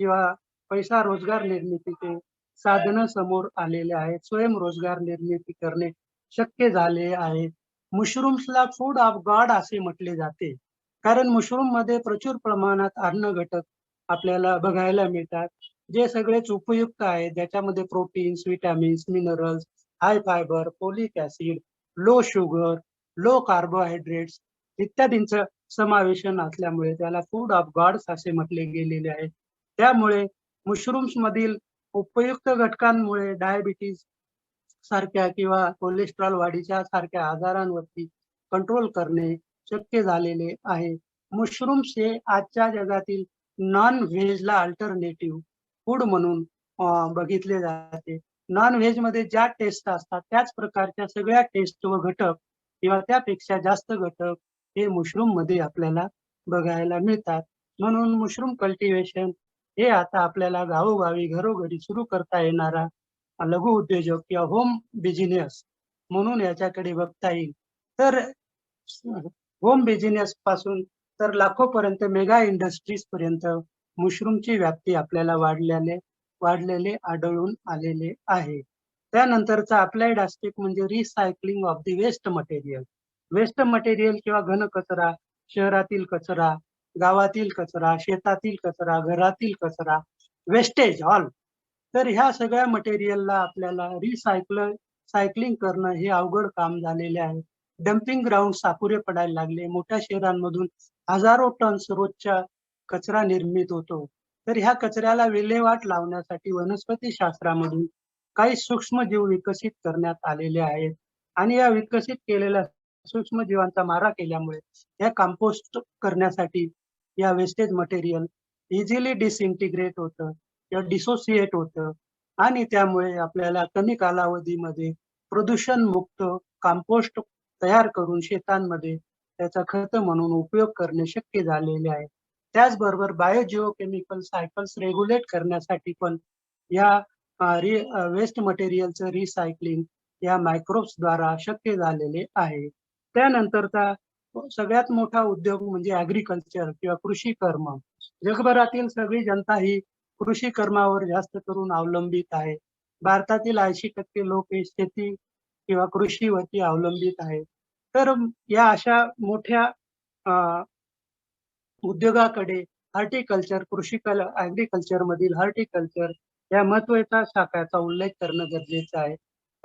किंवा पैसा रोजगार निर्मितीचे साधनं समोर आलेले आहेत. स्वयंरोजगार निर्मिती करणे शक्य झाले आहे. मशरूम्सला फूड ऑफ गॉड असे म्हटले जाते. कारण मशरूम मध्ये प्रचुर प्रमाणात अन्न घटक आपल्याला बघायला मिळतात, जे सगळेच उपयुक्त आहेत. ज्याच्यामध्ये proteins, vitamins, minerals, high fibre, folic acid, low sugar, low carbohydrates इत्यादींचं समावेशन असल्यामुळे त्याला फूड ऑफ गॉड्स असे म्हटले गेलेले आहे. त्यामुळे मशरूम्स मधील उपयुक्त घटकांमुळे डायबिटीज सारख्या किंवा कोलेस्ट्रॉल वाढीच्या सारख्या आजारांवरती कंट्रोल करणे शक्य झालेले आहे. मशरूम्स हे आजच्या जगातील नॉन व्हेजला अल्टरनेटिव्ह फूड म्हणून बघितले जाते. नॉन व्हेज मध्ये ज्या टेस्ट असतात त्याच प्रकारच्या सगळ्या टेस्ट व घटक किंवा त्यापेक्षा जास्त घटक हे मशरूम मध्ये आपल्याला बघायला मिळतात. म्हणून मशरूम कल्टिव्हेशन हे आता आपल्याला गावोगावी घरोघरी सुरू करता येणारा लघु उद्योजक किंवा होम बिझनेस म्हणून याच्याकडे बघता येईल. तर होम बिझनेस पासून तर लाखोपर्यंत मेगा इंडस्ट्रीज पर्यंत मशरूमची व्याप्ती आपल्याला वाढलेले आढळून आलेले आहे. त्यानंतरचा अप्लाइड आस्पेक्ट म्हणजे recycling of the waste material. Waste material किंवा घन कचरा, शहरातील कचरा, गावातील कचरा, शेतातील कचरा, घरातील कचरा, वेस्टेज ऑल. तर ह्या सगळ्या मटेरियलला आपल्याला सायकलिंग करणं हे अवघड काम झालेले आहे. डम्पिंग ग्राउंड अपुरे पडायला लागले. मोठ्या शहरांमधून हजारो टन्स रोजच्या कचरा निर्मित होतो. तर ह्या कचऱ्याला विल्हेवाट लावण्यासाठी वनस्पती शास्त्रामधून काही सूक्ष्मजीव विकसित करण्यात आलेले आहेत आणि या विकसित केलेल्या सूक्ष्मजीवांचा मारा केल्यामुळे या कंपोस्ट करण्यासाठी या वेस्टेज मटेरियल इझिली डिसइंटिग्रेट होतं किंवा डिसोसिएट होतं आणि त्यामुळे आपल्याला कमी कालावधीमध्ये प्रदूषण मुक्त कंपोस्ट तयार करून शेतांमध्ये त्याचा खत म्हणून उपयोग करणे शक्य झालेले आहे. त्याचबरोबर बायोजिओकेमिकल सायकल्स रेग्युलेट करण्यासाठी पण या वेस्ट मटेरियलचं रिसायकलिंग या मायक्रोब्स द्वारा शक्य झालेले आहे. त्यानंतरचा सगळ्यात मोठा उद्योग म्हणजे ऍग्रिकल्चर किंवा कृषी कर्म. जगभरातील सगळी जनता ही कृषी कर्मावर जास्त करून अवलंबित आहे. भारतातील 80% लोक हे शेती किंवा कृषीवरती अवलंबित आहे. तर या अशा मोठ्या उद्योगाकडे हॉर्टिकल्चर, ऍग्रिकल्चर मधील हॉर्टिकल्चर या महत्वाच्या शाखाचा उल्लेख करणं गरजेचं आहे.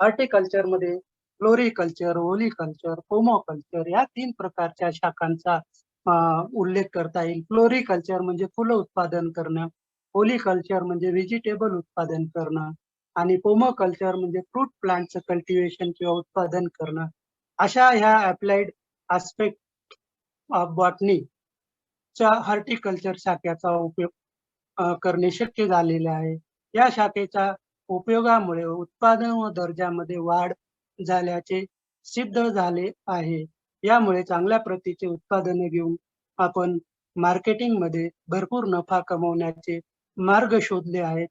हॉर्टिकल्चर मध्ये फ्लोरिकल्चर, ओलिकल्चर, पोमोकल्चर या 3 प्रकारच्या शाखांचा उल्लेख करता येईल. फ्लोरिकल्चर म्हणजे फुलं उत्पादन करणं, ओलिकल्चर म्हणजे व्हेजिटेबल उत्पादन करणं आणि पोमोकल्चर म्हणजे फ्रूट प्लांटचं कल्टिव्हेशन किंवा उत्पादन करणं. अशा ह्या अप्लाइड आस्पेक्ट ऑफ बॉटनी च्या हॉर्टिकल्चर शाखेचा उपयोग करणे शक्य झालेले आहे. या शाखेच्या उपयोगामुळे उत्पादन व दर्जामध्ये वाढ झाल्याचे सिद्ध झाले आहे. यामुळे चांगल्या प्रतीचे उत्पादने घेऊन आपण मार्केटिंग मध्ये भरपूर नफा कमवण्याचे मार्ग शोधले आहेत.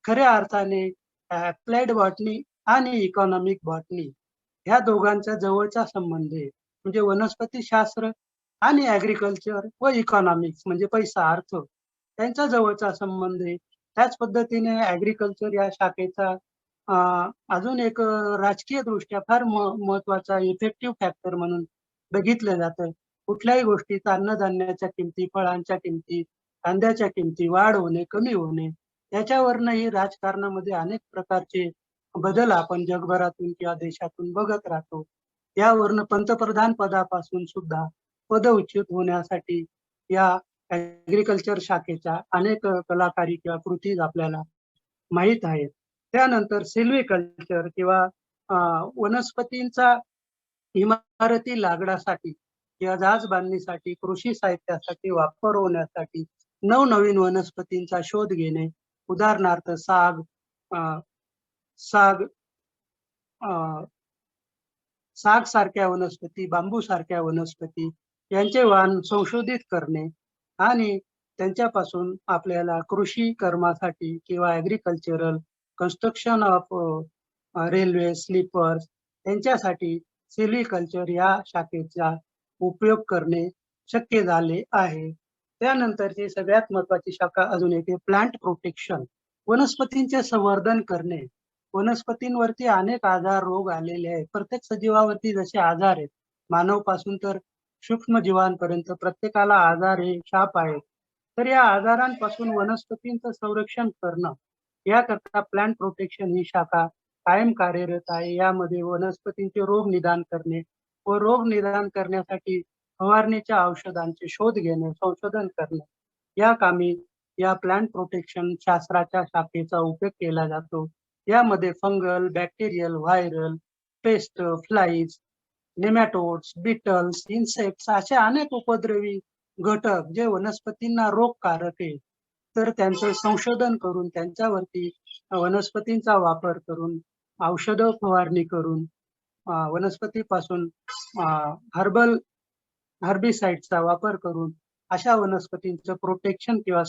खऱ्या अर्थाने अप्लाइड बॉटनी आणि इकॉनॉमिक बॉटनी ह्या दोघांचा जवळचा संबंध आहे. म्हणजे वनस्पती शास्त्र आणि ऍग्रिकल्चर व इकॉनॉमिक्स म्हणजे पैसा, अर्थ त्यांचा जवळचा संबंध आहे. त्याच पद्धतीने ऍग्रिकल्चर या शाखेचा अजून एक राजकीय दृष्ट्या फार महत्वाचा इफेक्टिव्ह फॅक्टर म्हणून बघितलं जातं. कुठल्याही गोष्टीचा अन्नधान्याच्या किमती, फळांच्या किमती, कांद्याच्या किमती वाढ होणे, कमी होणे याच्यावरनही राजकारणामध्ये अनेक प्रकारचे बदल आपण जगभरातून किंवा देशातून बघत राहतो. यावरनं पंतप्रधान पदापासून सुद्धा पद उच्चित होण्यासाठी या ऍग्रिकल्चर शाखेच्या अनेक कलाकारी किंवा कृती आपल्याला माहीत आहेत. त्यानंतर सिल्व्हिकल्चर किंवा वनस्पतींचा इमारती लाकडासाठी किंवा जहाज बांधणीसाठी, कृषी साहित्यासाठी वापर होण्यासाठी नवनवीन वनस्पतींचा शोध घेणे. उदाहरणार्थ साग साग सारख्या वनस्पती, बांबू सारख्या वनस्पती यांचे वाण संशोधित करणे आणि त्यांच्यापासून आपल्याला कृषी कर्मासाठी किंवा agricultural construction of railway sleepers यांच्यासाठी सिल्व्हिकल्चर या शाखेचा उपयोग करणे शक्य झाले आहे. त्यानंतरची सगळ्यात महत्वाची शाखा अजून येते प्लांट प्रोटेक्शन, वनस्पतींचे संवर्धन करणे. वनस्पतींवरती अनेक आजार रोग आलेले आहेत. प्रत्येक सजीवावरती जसे आजार आहेत, मानवपासून तर सूक्ष्म जीवांपर्यंत प्रत्येकाला आजार हे शाप आहेत. तर या आजारांपासून वनस्पतींचं संरक्षण करणं याकरता प्लांट प्रोटेक्शन ही शाखा कायम कार्यरत आहे. यामध्ये वनस्पतींचे रोग निदान करणे व रोग निदान करण्यासाठी फवारणीच्या औषधांचे शोध घेणे, संशोधन करणे या कामी या प्लांट प्रोटेक्शन शास्त्राच्या शाखेचा उपयोग केला जातो. यामध्ये fungal, bacterial, viral, pest, flies, nematodes, beetles, insects असे अनेक उपद्रवी घटक जे वनस्पतींना रोगकारक आहे, तर त्यांचं संशोधन करून त्यांच्यावरती वनस्पतींचा वापर करून औषधं फवारणी करून वनस्पतीपासून हर्बिसाइडचा वापर करून अशा वनस्पतींचं प्रोटेक्शन किंवा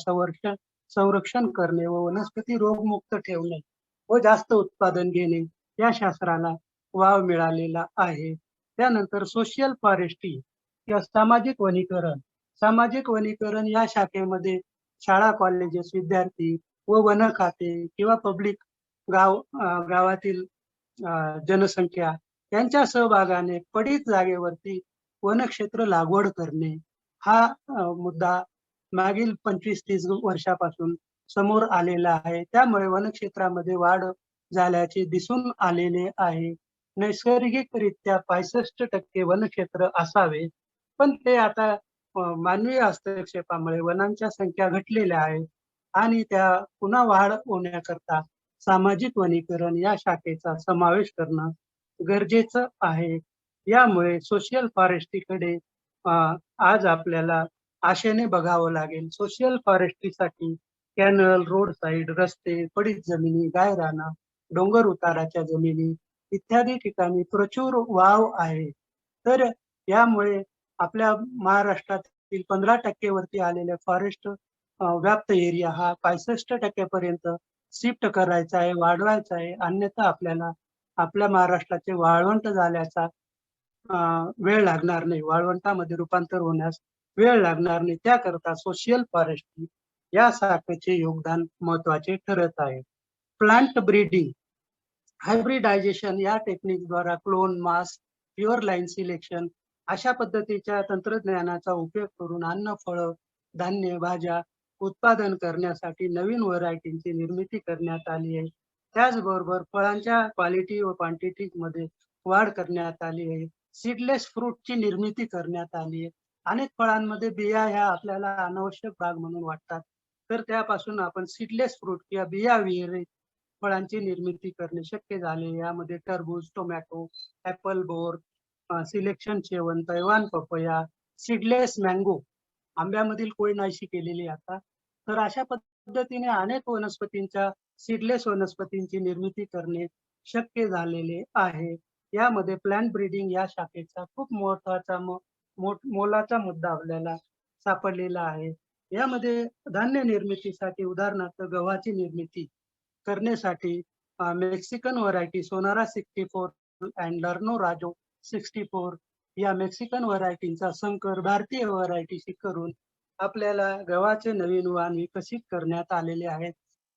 संरक्षण करणे व वनस्पती रोगमुक्त ठेवणे व जास्त उत्पादन घेणे या शास्त्राला वाव मिळालेला आहे. त्यानंतर सोशल फॉरेस्ट्री किंवा सामाजिक वनीकरण. सामाजिक वनीकरण या शाखेमध्ये शाळा, कॉलेजेस, विद्यार्थी व वन खाते किंवा पब्लिक गावातील जनसंख्या यांच्या सहभागाने पडीत जागेवरती वनक्षेत्र लागवड करणे हा मुद्दा मागील 25-30 वर्षापासून समोर आलेला आहे. त्यामुळे वनक्षेत्रामध्ये वाढ झाल्याचे दिसून आलेले आहे. नैसर्गिकरित्या 65% वनक्षेत्र असावे, पण ते आता मानवी हस्तक्षेपामुळे वनांच्या संख्या घटलेल्या आहेत आणि त्या पुन्हा वाढ होण्याकरता सामाजिक वनीकरण या शाखेचा समावेश करणं गरजेचं आहे. यामुळे सोशल फॉरेस्ट्रीकडे आज आपल्याला आशेने बघावं लागेल. सोशल फॉरेस्ट्रीसाठी कॅनल, रोड साईड, रस्ते, पडीत जमिनी, गायराना, डोंगर उताराच्या जमिनी इत्यादी ठिकाणी प्रचूर वाव आहे. तर यामुळे आपल्या महाराष्ट्रातील 15% वरती आलेल्या फॉरेस्ट व्याप्त एरिया हा 65% पर्यंत शिफ्ट करायचा आहे, वाढवायचा आहे. अन्यथा आपल्याला आपल्या महाराष्ट्राचे वाळवंट झाल्याचा वेळ लागणार नाही, वाळवंटामध्ये रूपांतर होण्यास वेळ लागणार नाही. त्याकरता सोशल फॉरेस्ट्री या शाखेचे योगदान महत्वाचे ठरत आहे. प्लांट ब्रीडिंग, हायब्रिडायझेशन या टेक्निकद्वारा क्लोन, मास, प्युअर लाईन सिलेक्शन अशा पद्धतीच्या तंत्रज्ञानाचा उपयोग करून अन्न, फळं, धान्य, भाज्या उत्पादन करण्यासाठी नवीन व्हरायटीची निर्मिती करण्यात आली आहे. त्याचबरोबर फळांच्या क्वालिटी व क्वांटिटी मध्ये वाढ करण्यात आली आहे. सीडलेस फ्रूटची निर्मिती करण्यात आली आहे. अनेक फळांमध्ये बिया ह्या आपल्याला अनावश्यक भाग म्हणून वाटतात, तर त्यापासून आपण सीडलेस फ्रूट किंवा बिया विरहित फळांची निर्मिती करणे शक्य झाले. यामध्ये टरबूज, टोमॅटो, ऍपल, बोर, सिलेक्शन शेवंत, तैवान पपया, सीडलेस मँगो, आंब्यामधील कोळी नाहीशी केलेली आता. तर अशा पद्धतीने अनेक वनस्पतींच्या सीडलेस वनस्पतींची निर्मिती करणे शक्य झालेले आहे. यामध्ये प्लांट ब्रीडिंग या शाखेचा खूप महत्वाचा मोलाचा मुद्दा आपल्याला सापडलेला आहे. यामध्ये धान्य निर्मितीसाठी उदाहरणार्थ गव्हाची निर्मिती करण्यासाठी मेक्सिकन व्हरायटी सोनारा 64 अँड लर्नो राजो 64 या मेक्सिकन व्हरायटीचा संकर भारतीय व्हरायटीशी करून आपल्याला गव्हाचे नवीन वाण विकसित करण्यात आलेले आहेत.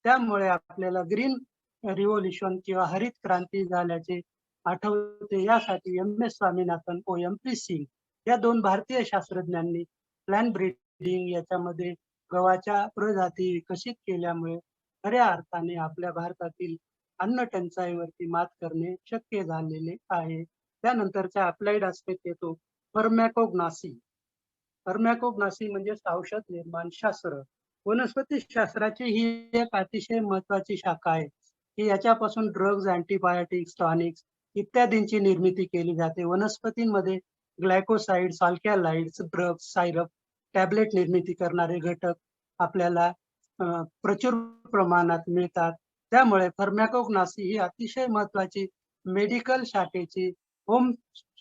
त्यामुळे आपल्याला ग्रीन रिव्होल्युशन किंवा हरित क्रांती झाल्याचे आठवते. यासाठी MS स्वामीनाथन व MP सिंग या 2 भारतीय शास्त्रज्ञांनी प्लांट ब्रीडिंग याच्यामध्ये गव्हाच्या प्रजाती विकसित केल्यामुळे खऱ्या अर्थाने आपल्या भारतातील अन्न टंचाईवरती मात करणे शक्य झालेले आहे. त्यानंतरचा अप्लाइड आस्पेक्ट येतो फार्मॅकोग्नॉसी. फार्मॅकोग्नॉसी म्हणजे औषध निर्माण शास्त्र. वनस्पती शास्त्राची ही एक अतिशय महत्वाची शाखा आहे की याच्यापासून ड्रग्ज, अँटीबायोटिक्स, टॉनिक्स इत्यादींची निर्मिती केली जाते. वनस्पतींमध्ये ग्लायकोसाइड्स, अल्कॅलाइड्स, ड्रग्ज, सायरप, टॅबलेट निर्मिती करणारे घटक आपल्याला प्रचुर प्रमाणात मिळतात. त्यामुळे फार्मॅकोग्नॉसी ही अतिशय महत्वाची मेडिकल शाखेची होम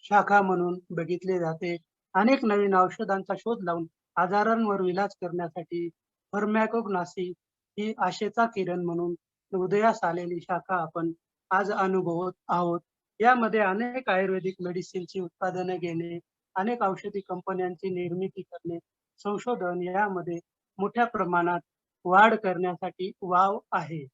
शाखा म्हणून बघितले जाते. अनेक नवीन औषधांचा शोध लावून आजारांवर इलाज करण्यासाठी फार्मॅकोग्नॉसी ही आशेचा किरण म्हणून उदयास आलेली शाखा आपण आज अनुभवत आहोत. यामध्ये अनेक आयुर्वेदिक मेडिसिनची उत्पादने घेणे, अनेक औषधी कंपन्यांची निर्मिती करणे, संशोधन यामध्ये मोठ्या प्रमाणात वाढ करण्यासाठी वाव आहे.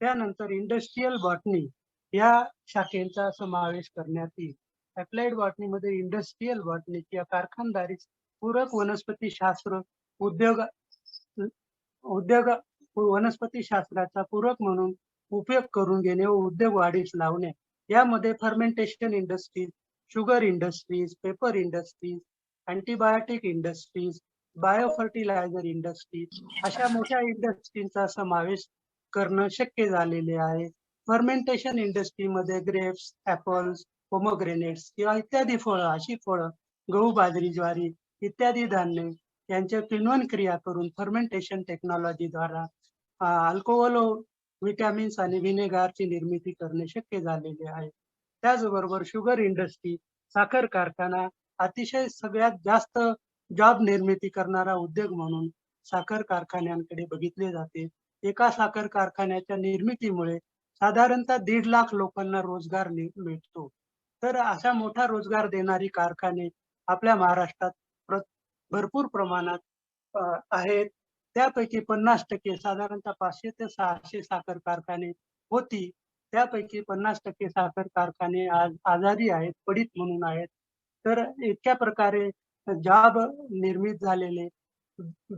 त्यानंतर इंडस्ट्रियल बॉटनी या शाखेचा समावेश करण्यात येईल. अप्लाइड बॉटनीमध्ये इंडस्ट्रियल बॉटनी किंवा कारखानदारी पूरक वनस्पती शास्त्र उद्योग उद्योग वनस्पती शास्त्राचा पूरक म्हणून उपयोग करून घेणे व उद्योग वाढीस लावणे. यामध्ये fermentation industries, sugar industries, paper industries, antibiotic industries, biofertiliser industries अशा मोठ्या इंडस्ट्रीजचा समावेश करणं शक्य झालेले आहे. फर्मेंटेशन इंडस्ट्रीमध्ये ग्रेप्स, ऍपल्स, पोमोग्रेनेट्स किंवा इत्यादी फळं, अशी फळं, गहू, बाजरी, ज्वारी इत्यादी धान्य यांचे किण्वन क्रिया करून फर्मेंटेशन टेक्नॉलॉजीद्वारा अल्कोहोल, विटॅमिन्स आणि विनेगारची निर्मिती करणे शक्य झालेले आहे. त्याचबरोबर शुगर इंडस्ट्री, साखर कारखाना अतिशय सगळ्यात जास्त जॉब निर्मिती करणारा उद्योग म्हणून साखर कारखान्यांकडे बघितले जाते. एका साखर कारखान्याच्या निर्मितीमुळे साधारणतः 1.5 लाख लोकांना रोजगार मिळतो. तर अशा मोठा रोजगार देणारी कारखाने आपल्या महाराष्ट्रात भरपूर प्रमाणात आहेत. त्यापैकी 50% साधारणतः 500 ते 600 साखर कारखाने होती. त्यापैकी 50% साखर कारखाने आज आजारी आहेत, पडीत म्हणून आहेत. तर इतक्या प्रकारे जॉब निर्मित झालेले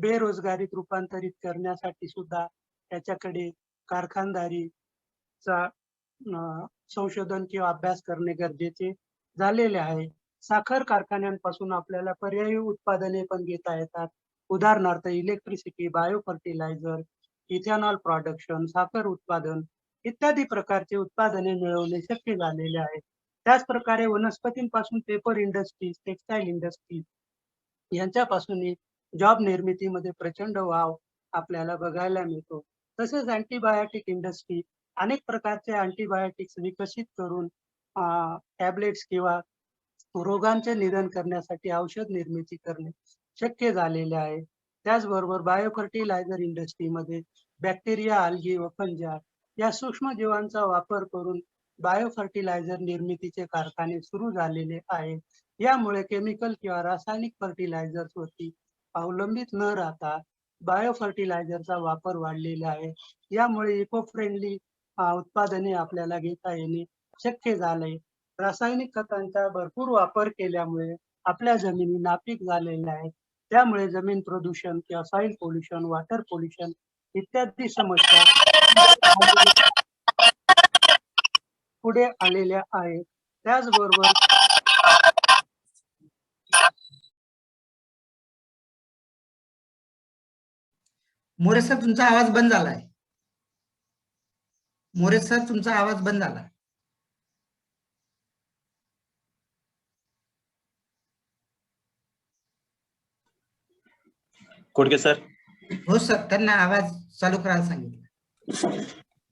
बेरोजगारीत रूपांतरित करण्यासाठी सुद्धा त्याच्याकडे कारखानदारीचा संशोधन किंवा अभ्यास करणे गरजेचे झालेले आहे. साखर कारखान्यांपासून आपल्याला पर्यायी उत्पादने पण घेता येतात. उदाहरणार्थ electricity, bio fertiliser, ethanol production, साखर उत्पादन इत्यादी प्रकारचे उत्पादने मिळवणे शक्य झालेले आहे. त्याच प्रकारे वनस्पतींपासून पेपर इंडस्ट्रीज, टेक्सटाईल इंडस्ट्रीज यांच्यापासूनही जॉब निर्मितीमध्ये प्रचंड वाव आपल्याला बघायला मिळतो. तसेच अँटीबायोटिक इंडस्ट्री अनेक प्रकारचे अँटीबायोटिक्स विकसित करून टॅबलेट्स किंवा रोगांचे निदान करण्यासाठी औषध निर्मिती करणे शक्य झालेले आहे. त्याचबरोबर बायोफर्टिलायझर इंडस्ट्रीमध्ये बॅक्टेरिया, अल्गी व फंजा या सूक्ष्म जीवांचा वापर करून बायोफर्टिलायझर निर्मितीचे कारखाने सुरू झालेले आहेत. यामुळे केमिकल किंवा रासायनिक फर्टिलायझर्स वरती अवलंबित न राहता बायोफर्टिलायझरचा वापर वाढलेला आहे. यामुळे इको फ्रेंडली उत्पादने आपल्याला घेता येणे शक्य झाले. रासायनिक खतांचा भरपूर वापर केल्यामुळे आपल्या जमिनी नापीक झालेल्या आहेत. त्यामुळे जमीन प्रदूषण किंवा सॉइल पोल्युशन, वॉटर पोल्युशन इत्यादी समस्या पुढे आलेल्या आहेत. त्याचबरोबर मोरे सर तुमचा आवाज बंद झालाय. मोरे सर तुमचा आवाज बंद झाला. कोडके सर. हो सर, त्यांना आवाज चालू करायला सांगितलं.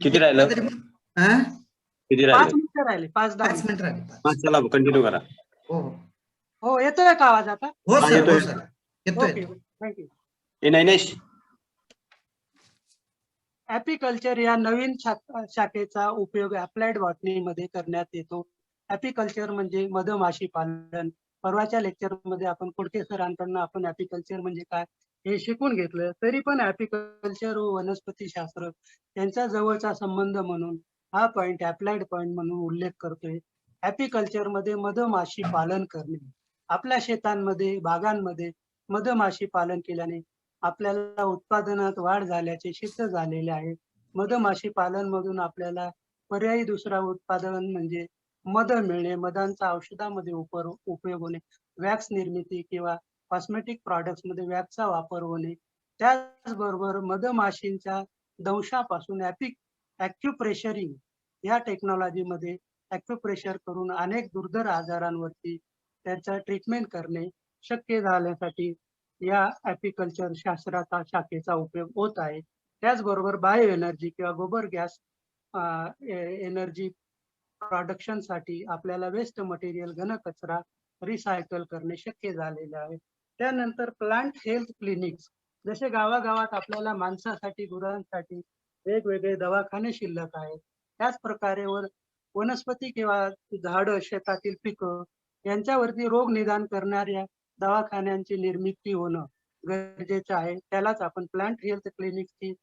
किती राहिलं? किती 5 राहिलं? मिनिटं राहिले, 5-10 5 मिनिट राहिले. हा, चला कंटिन्यू करा. हो हो, येतोय का आवाज आता? हो सर, येतोय. हो सर, येतोय. Okay, thank you. ए नैनेश, ऍपिकल्चर या नवीन शाखेचा उपयोग अप्लाइड बॉटनी मध्ये करण्यात येतो. ऍपिकल्चर म्हणजे मधमाशी पालन. परवाच्या लेक्चर मध्ये आपण कोडके सरांकडून आपण ऍपिकल्चर म्हणजे काय हे शिकून घेतलं. तरी पण ऍपिकल्चर व वनस्पती शास्त्र यांचा जवळचा संबंध म्हणून हा पॉइंट अप्लाइड पॉइंट म्हणून उल्लेख करतोय. ऍपिकल्चर मध्ये मधमाशी पालन करणे. आपल्या शेतांमध्ये, बागांमध्ये मधमाशी पालन केल्याने आपल्याला उत्पादनात वाढ झाल्याचे सिद्ध झालेले आहे. मधमाशी पालन मधून आपल्याला पर्यायी दुसरा उत्पादन म्हणजे मध मिळणे, मधांचा औषधामध्ये उपयोग होणे, वॅक्स निर्मिती किंवा कॉस्मेटिक प्रॉडक्ट्स मध्ये वॅक्सचा वापर होणे. त्याचबरोबर मधमाशींच्या दंशापासून ॲक्युप्रेशरिंग या टेक्नॉलॉजीमध्ये ॲक्युप्रेशर करून अनेक दुर्धर आजारांवरती त्याचा ट्रीटमेंट करणे शक्य झाल्यासाठी या ऍपिकल्चर शास्त्राचा शाखेचा उपयोग होत आहे. त्याचबरोबर बायो एनर्जी किंवा गोबर गॅस एनर्जी प्रोडक्शनसाठी आपल्याला वेस्ट मटेरियल घनकचरा रिसायकल करणे शक्य झालेले आहे. त्यानंतर प्लांट हेल्थ क्लिनिक्स, जसे गावागावात आपल्याला माणसासाठी गुरांसाठी वेगवेगळे दवाखाने शिल्लक आहेत, त्याच प्रकारे वनस्पती किंवा झाडं, शेतातील पिकं यांच्यावरती रोग निदान करणाऱ्या दवाखान्यांची निर्मिती होणं गरजेचं आहे. त्यालाच आपण प्लांट हेल्थ क्लिनिकची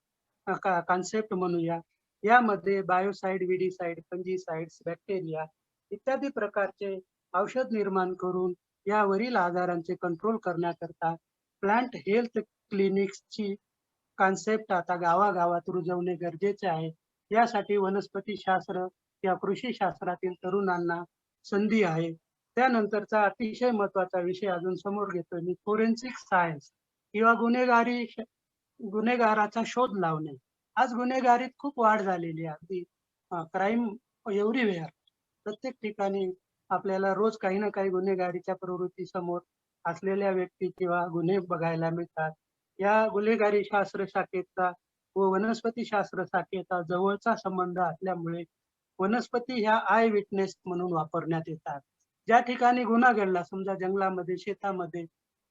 कॉन्सेप्ट म्हणूया. यामध्ये बायोसाइड, विडीसाइड, फंजीसाइड्स, बॅक्टेरिया इत्यादी प्रकारचे औषध निर्माण करून यावरील आजारांचे कंट्रोल करण्याकरता प्लांट हेल्थ क्लिनिक्सची कॉन्सेप्ट आता गावागावात रुजवणे गरजेचे आहे. यासाठी वनस्पती शास्त्र किंवा कृषी शास्त्रातील तरुणांना संधी आहे. त्यानंतरचा अतिशय महत्वाचा विषय अजून समोर घेतोय मी, फोरेन्सिक सायन्स किंवा गुन्हेगाराचा शोध लावणे. आज गुन्हेगारीत खूप वाढ झालेली आहे. अगदी क्राईम एव्हरीवेअर, प्रत्येक ठिकाणी आपल्याला रोज काही ना काही गुन्हेगारीच्या प्रवृत्ती समोर असलेल्या व्यक्ती किंवा गुन्हे बघायला मिळतात. या गुन्हेगारी शास्त्र शाखेचा व वनस्पती शास्त्र शाखेचा जवळचा संबंध असल्यामुळे वनस्पती ह्या आय विटनेस म्हणून वापरण्यात येतात. ज्या ठिकाणी गुन्हा घडला, समजा जंगलामध्ये, शेतामध्ये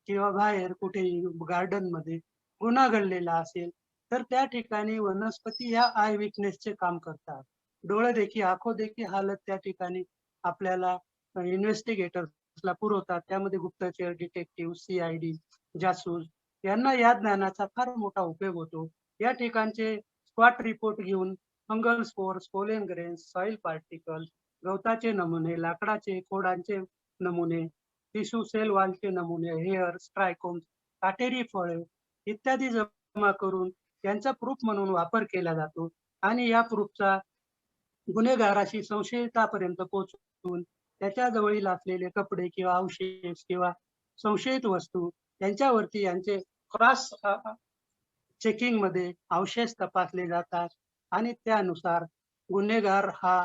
किंवा बाहेर कुठेही गार्डन मध्ये गुन्हा घडलेला असेल, तर त्या ठिकाणी वनस्पती या आय विटनेसचे काम करतात. डोळे देखी आंखो देखी हालत त्या ठिकाणी आपल्याला इन्व्हेस्टिगेटर्सला पुरवतात. त्यामध्ये गुप्तचर, डिटेक्टिव्ह, CID, जासूस यांना या ज्ञानाचा फार मोठा उपयोग होतो. या ठिकाणचे स्पॉट रिपोर्ट घेऊन fungal spores, pollen grains, soil particles, गवताचे नमुने, लाकडाचे खोडांचे नमुने, टिश्यू सेल वॉलचे नमुने, हेअर, ट्रायकोम्स, काटेरी फळे इत्यादी जमा करून यांचा प्रूफ म्हणून वापर केला जातो आणि या प्रूफचा गुन्हेगाराशी संशयितापर्यंत पोहोचवून त्याच्या जवळील असलेले कपडे किंवा अवशेष किंवा संशयित वस्तू यांच्यावरती यांचे क्रॉस चेकिंग मध्ये अवशेष तपासले जातात आणि त्यानुसार गुन्हेगार हा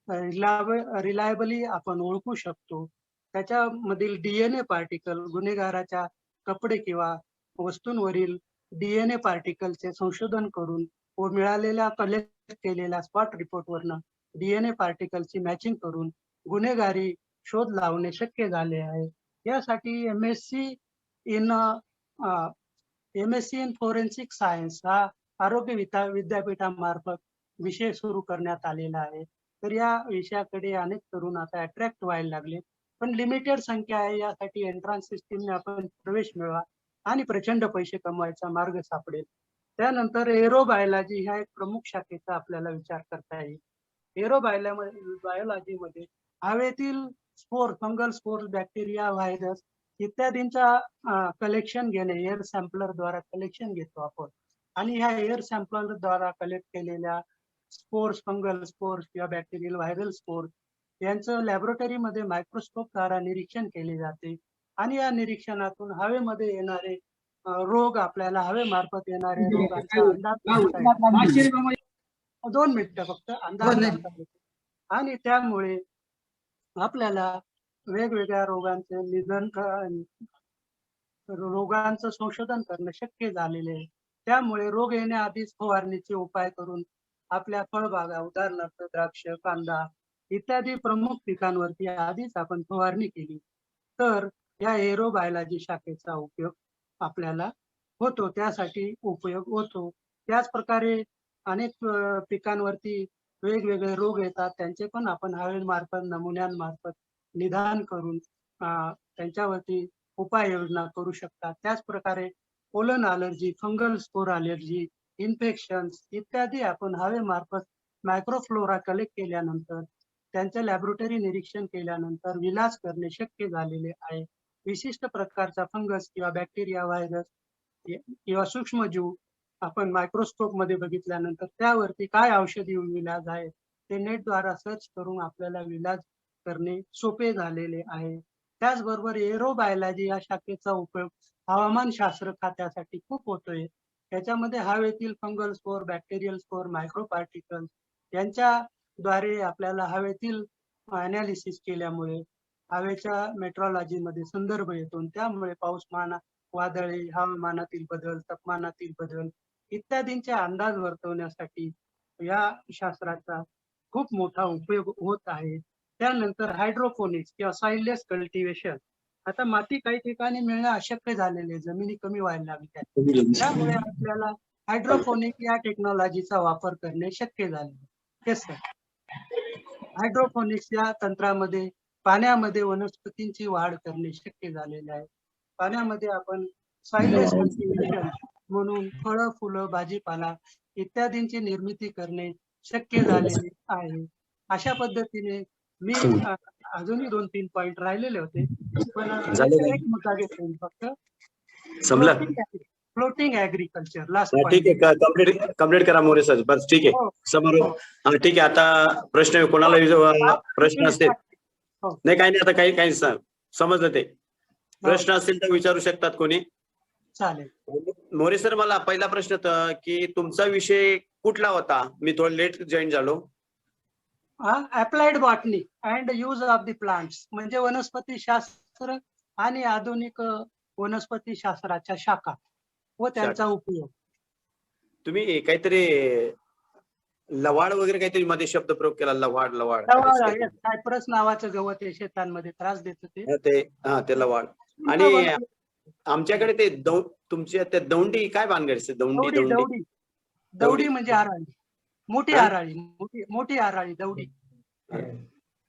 रिलायबली आपण ओळखू शकतो. त्याच्यामधील DNA पार्टिकल, गुन्हेगाराच्या कपडे किंवा वस्तूंवरील DNA पार्टिकलचे संशोधन करून व मिळालेल्या कलेक्ट केलेल्या स्पॉट रिपोर्ट वरनं DNA पार्टिकलची मॅचिंग करून गुन्हेगारी शोध लावणे शक्य झाले आहे. यासाठी MSc इन फोरेन्सिक सायन्स हा आरोग्य विद्यापीठामार्फत विषय सुरू करण्यात आलेला आहे. तर या विषयाकडे अनेक तरुण आता अट्रॅक्ट व्हायला लागले, पण लिमिटेड संख्या आहे. यासाठी एंट्रन्स सिस्टीमने आपण प्रवेश मिळवा आणि प्रचंड पैसे कमवायचा मार्ग सापडेल. त्यानंतर एरोबायोलॉजी ह्या एक प्रमुख शाखेचा आपल्याला विचार करता येईल. एरोबायोलॉजी मध्ये हवेतील spore, fungal spore, bacteria, virus इत्यादींचा कलेक्शन घेणे, एअर सॅम्पलर द्वारा कलेक्शन घेतो आपण आणि ह्या एअर सॅम्पलर द्वारा कलेक्ट केलेल्या स्पोर्स, फंगल स्पोर्स किंवा बॅक्टेरियल व्हायरल स्पोर्स यांचं लॅबोरेटरीमध्ये मायक्रोस्कोप द्वारा निरीक्षण केले जाते आणि या निरीक्षणातून हवेमध्ये येणारे रोग, आपल्याला हवेमार्फत येणारे रोगांचा अंदाज 2 मिनिटं फक्त अंदाज लावता येतो आणि त्यामुळे आपल्याला वेगवेगळ्या रोगांचं संशोधन करणं शक्य झालेले आहे. त्यामुळे रोग येण्याआधीच फवारणीचे उपाय करून आपल्या फळबागा, उदाहरणार्थ द्राक्ष, कांदा इत्यादी प्रमुख पिकांवरती आधीच आपण फवारणी केली तर या एरोबायोलॉजी शाखेचा उपयोग आपल्याला होतो, त्यासाठी उपयोग होतो. त्याच प्रकारे अनेक पिकांवरती वेगवेगळे रोग येतात, त्यांचे पण आपण हवेमार्फत, नमुन्यांमार्फत निदान करून त्यांच्यावरती उपाययोजना करू शकतात. त्याच प्रकारे pollen allergy, fungal spore allergy, infections इत्यादी आपण हवेमार्फत मायक्रोफ्लोरा कलेक्ट केल्यानंतर त्यांचे लॅबोरेटरी निरीक्षण केल्यानंतर विलाज करणे शक्य झालेले आहे. विशिष्ट प्रकारचा फंगस किंवा बॅक्टेरिया, व्हायरस किंवा सूक्ष्मजीव आपण मायक्रोस्कोप मध्ये बघितल्यानंतर त्यावरती काय औषधी विलाज आहे ते नेटद्वारा सर्च करून आपल्याला विलाज करणे सोपे झालेले आहे. त्याचबरोबर एरोबायोलॉजी या शाखेचा उपयोग हवामानशास्त्र खात्यासाठी खूप होतोय. त्याच्यामध्ये हवेतील fungal spore, bacterial spore, micro particles यांच्याद्वारे आपल्याला हवेतील अनालिसिस केल्यामुळे हवेच्या मेट्रोलॉजी मध्ये संदर्भ येतो. त्यामुळे पाऊसमान, वादळे, हवामानातील बदल, तापमानातील बदल इत्यादींचे अंदाज वर्तवण्यासाठी या शास्त्राचा खूप मोठा उपयोग होत आहे. त्यानंतर हायड्रोपोनिक्स किंवा सॉइललेस कल्टिव्हेशन. आता माती काही ठिकाणी मिळणं अशक्य झालेले आहे, जमिनी कमी व्हायला लागल्या आहेत. त्यामुळे आपल्याला हायड्रोपोनिक या टेक्नॉलॉजीचा वापर करणे शक्य झाले. Yes sir. हायड्रोपोनिक्स या तंत्रामध्ये पाण्यामध्ये वनस्पतींची वाढ करणे शक्य झालेले आहे. पाण्यामध्ये आपण सॉइललेस कल्टिव्हेशन म्हणून फळं, फुलं, भाजीपाला इत्यादींची निर्मिती करणे शक्य झालेले आहे. अशा पद्धतीने मी अजूनही 2-3 पॉइंट राहिलेले होते, पण झाले एक मुद्दा घेतो फक्त. संपलं. फ्लोटिंग ऍग्रिकल्चर लास्ट हा, ठीक आहे. कम्प्लीट करा मोरे सर. बस ठीक आहे. हो. समोर हा ठीक आहे. आता प्रश्न कोणाला प्रश्न असतील? हो. नाही, काही नाही. आता काही समजलं ते. प्रश्न असतील तर विचारू शकतात कोणी. चालेल. मोरे सर, मला पहिला प्रश्न होता की तुमचा विषय कुठला होता? मी थोडं लेट जॉईन झालो. Applied botany and use of the plants म्हणजे वनस्पती शास्त्र आणि आधुनिक वनस्पती शास्त्राच्या शाखा व त्यांचा उपयोग. तुम्ही काहीतरी लवाड वगैरे काहीतरी मध्ये शब्द प्रयोग केला. लवाड सायप्रस नावाचं गवत आहे, शेतांमध्ये त्रास देतं ते लवाड. आणि आमच्याकडे ते तुमच्या त्या दौंडी काय भानगड? दौडी म्हणजे आराळी, मोठी आराळी, मोठी आराळी दौडी.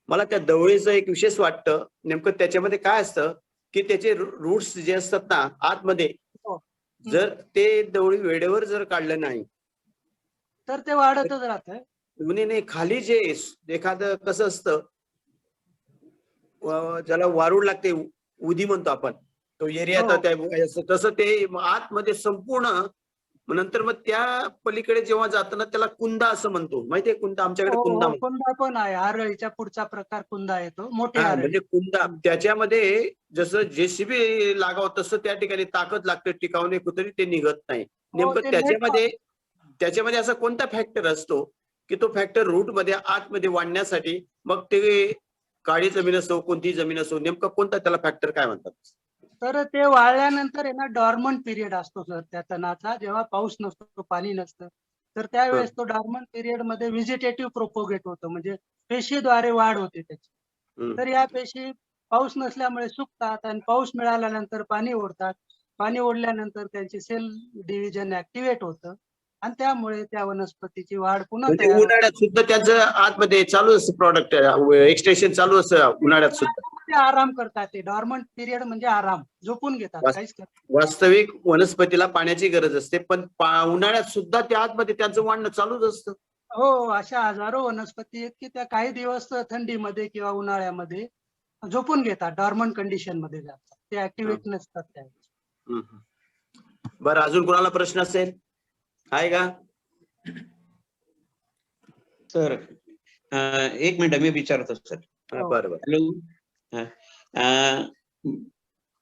मला त्या दवळीचं एक विशेष वाटतं. नेमकं त्याच्यामध्ये काय असतं की त्याचे रूट्स जे असतात ना आतमध्ये, जर ते दवळी वेळेवर जर काढलं नाही तर ते वाढतच राहत. नाही, खाली जे एखादं कसं असतं, ज्याला वारूड लागते, उदी म्हणतो आपण, तो एरिया, तसं ते आतमध्ये संपूर्ण. नंतर मग त्या पलीकडे जेव्हा जाताना त्याला कुंदा असं म्हणतो. माहितीये कुंदा? आमच्याकडे कुंदा पण आहे. आरळीच्या पुढचा प्रकार कुंदा येतो, मोठे म्हणजे कुंदा. त्याच्यामध्ये जसं जेसीबी लागावं तसं त्या ठिकाणी ताकद लागते, टिकावणे कुठेतरी ते निघत नाही. नेमकं त्याच्यामध्ये असा कोणता फॅक्टर असतो की तो फॅक्टर रूट मध्ये आतमध्ये वाढण्यासाठी, मग ते काळी जमीन असो कोणती जमीन असो, नेमकं कोणता त्याला फॅक्टर काय म्हणतात? तर ते वाळल्यानंतर आहे ना डॉर्मंट पिरियड असतो सर त्या तणाचा. जेव्हा पाऊस नसतो, पाणी नसतं, तर त्यावेळेस तो डॉर्मंट पिरियड मध्ये व्हिजिटेटिव्ह प्रोपोगेट होतं, म्हणजे पेशीद्वारे वाढ होते त्याची. तर या पेशी पाऊस नसल्यामुळे सुकतात आणि पाऊस मिळाल्यानंतर पाणी ओढतात. पाणी ओढल्यानंतर त्यांचे सेल डिव्हिजन ऍक्टिव्हेट होतं आणि त्यामुळे त्या वनस्पतीची वाढ पुन्हा तयार होते. उन्हाळ्यात सुद्धा त्याचं आतमध्ये चालू असतं प्रोडक्ट, एक्सटेन्शन चालू असतं उन्हाळ्यात सुद्धा. ते आराम करतात. ते डॉर्मंट पिरियड म्हणजे आराम, झोपून घेतात, काहीच करतात. वास्तविक वनस्पतीला पाण्याची गरज असते, पण उन्हाळ्यात सुद्धा त्या आतमध्ये त्यांचं वाढणं चालूच असतं. हो, अशा हजारो वनस्पती आहेत की त्या काही दिवस थंडीमध्ये किंवा उन्हाळ्यामध्ये झोपून घेतात, डॉर्मंट कंडिशन मध्ये जातात, ते ऍक्टिव्हेट नसतात त्यावेळेस. बरं, अजून कोणाला प्रश्न असेल? आहे का सर? एक मिनिट मी विचारतो सर. बरोबर. हॅलो,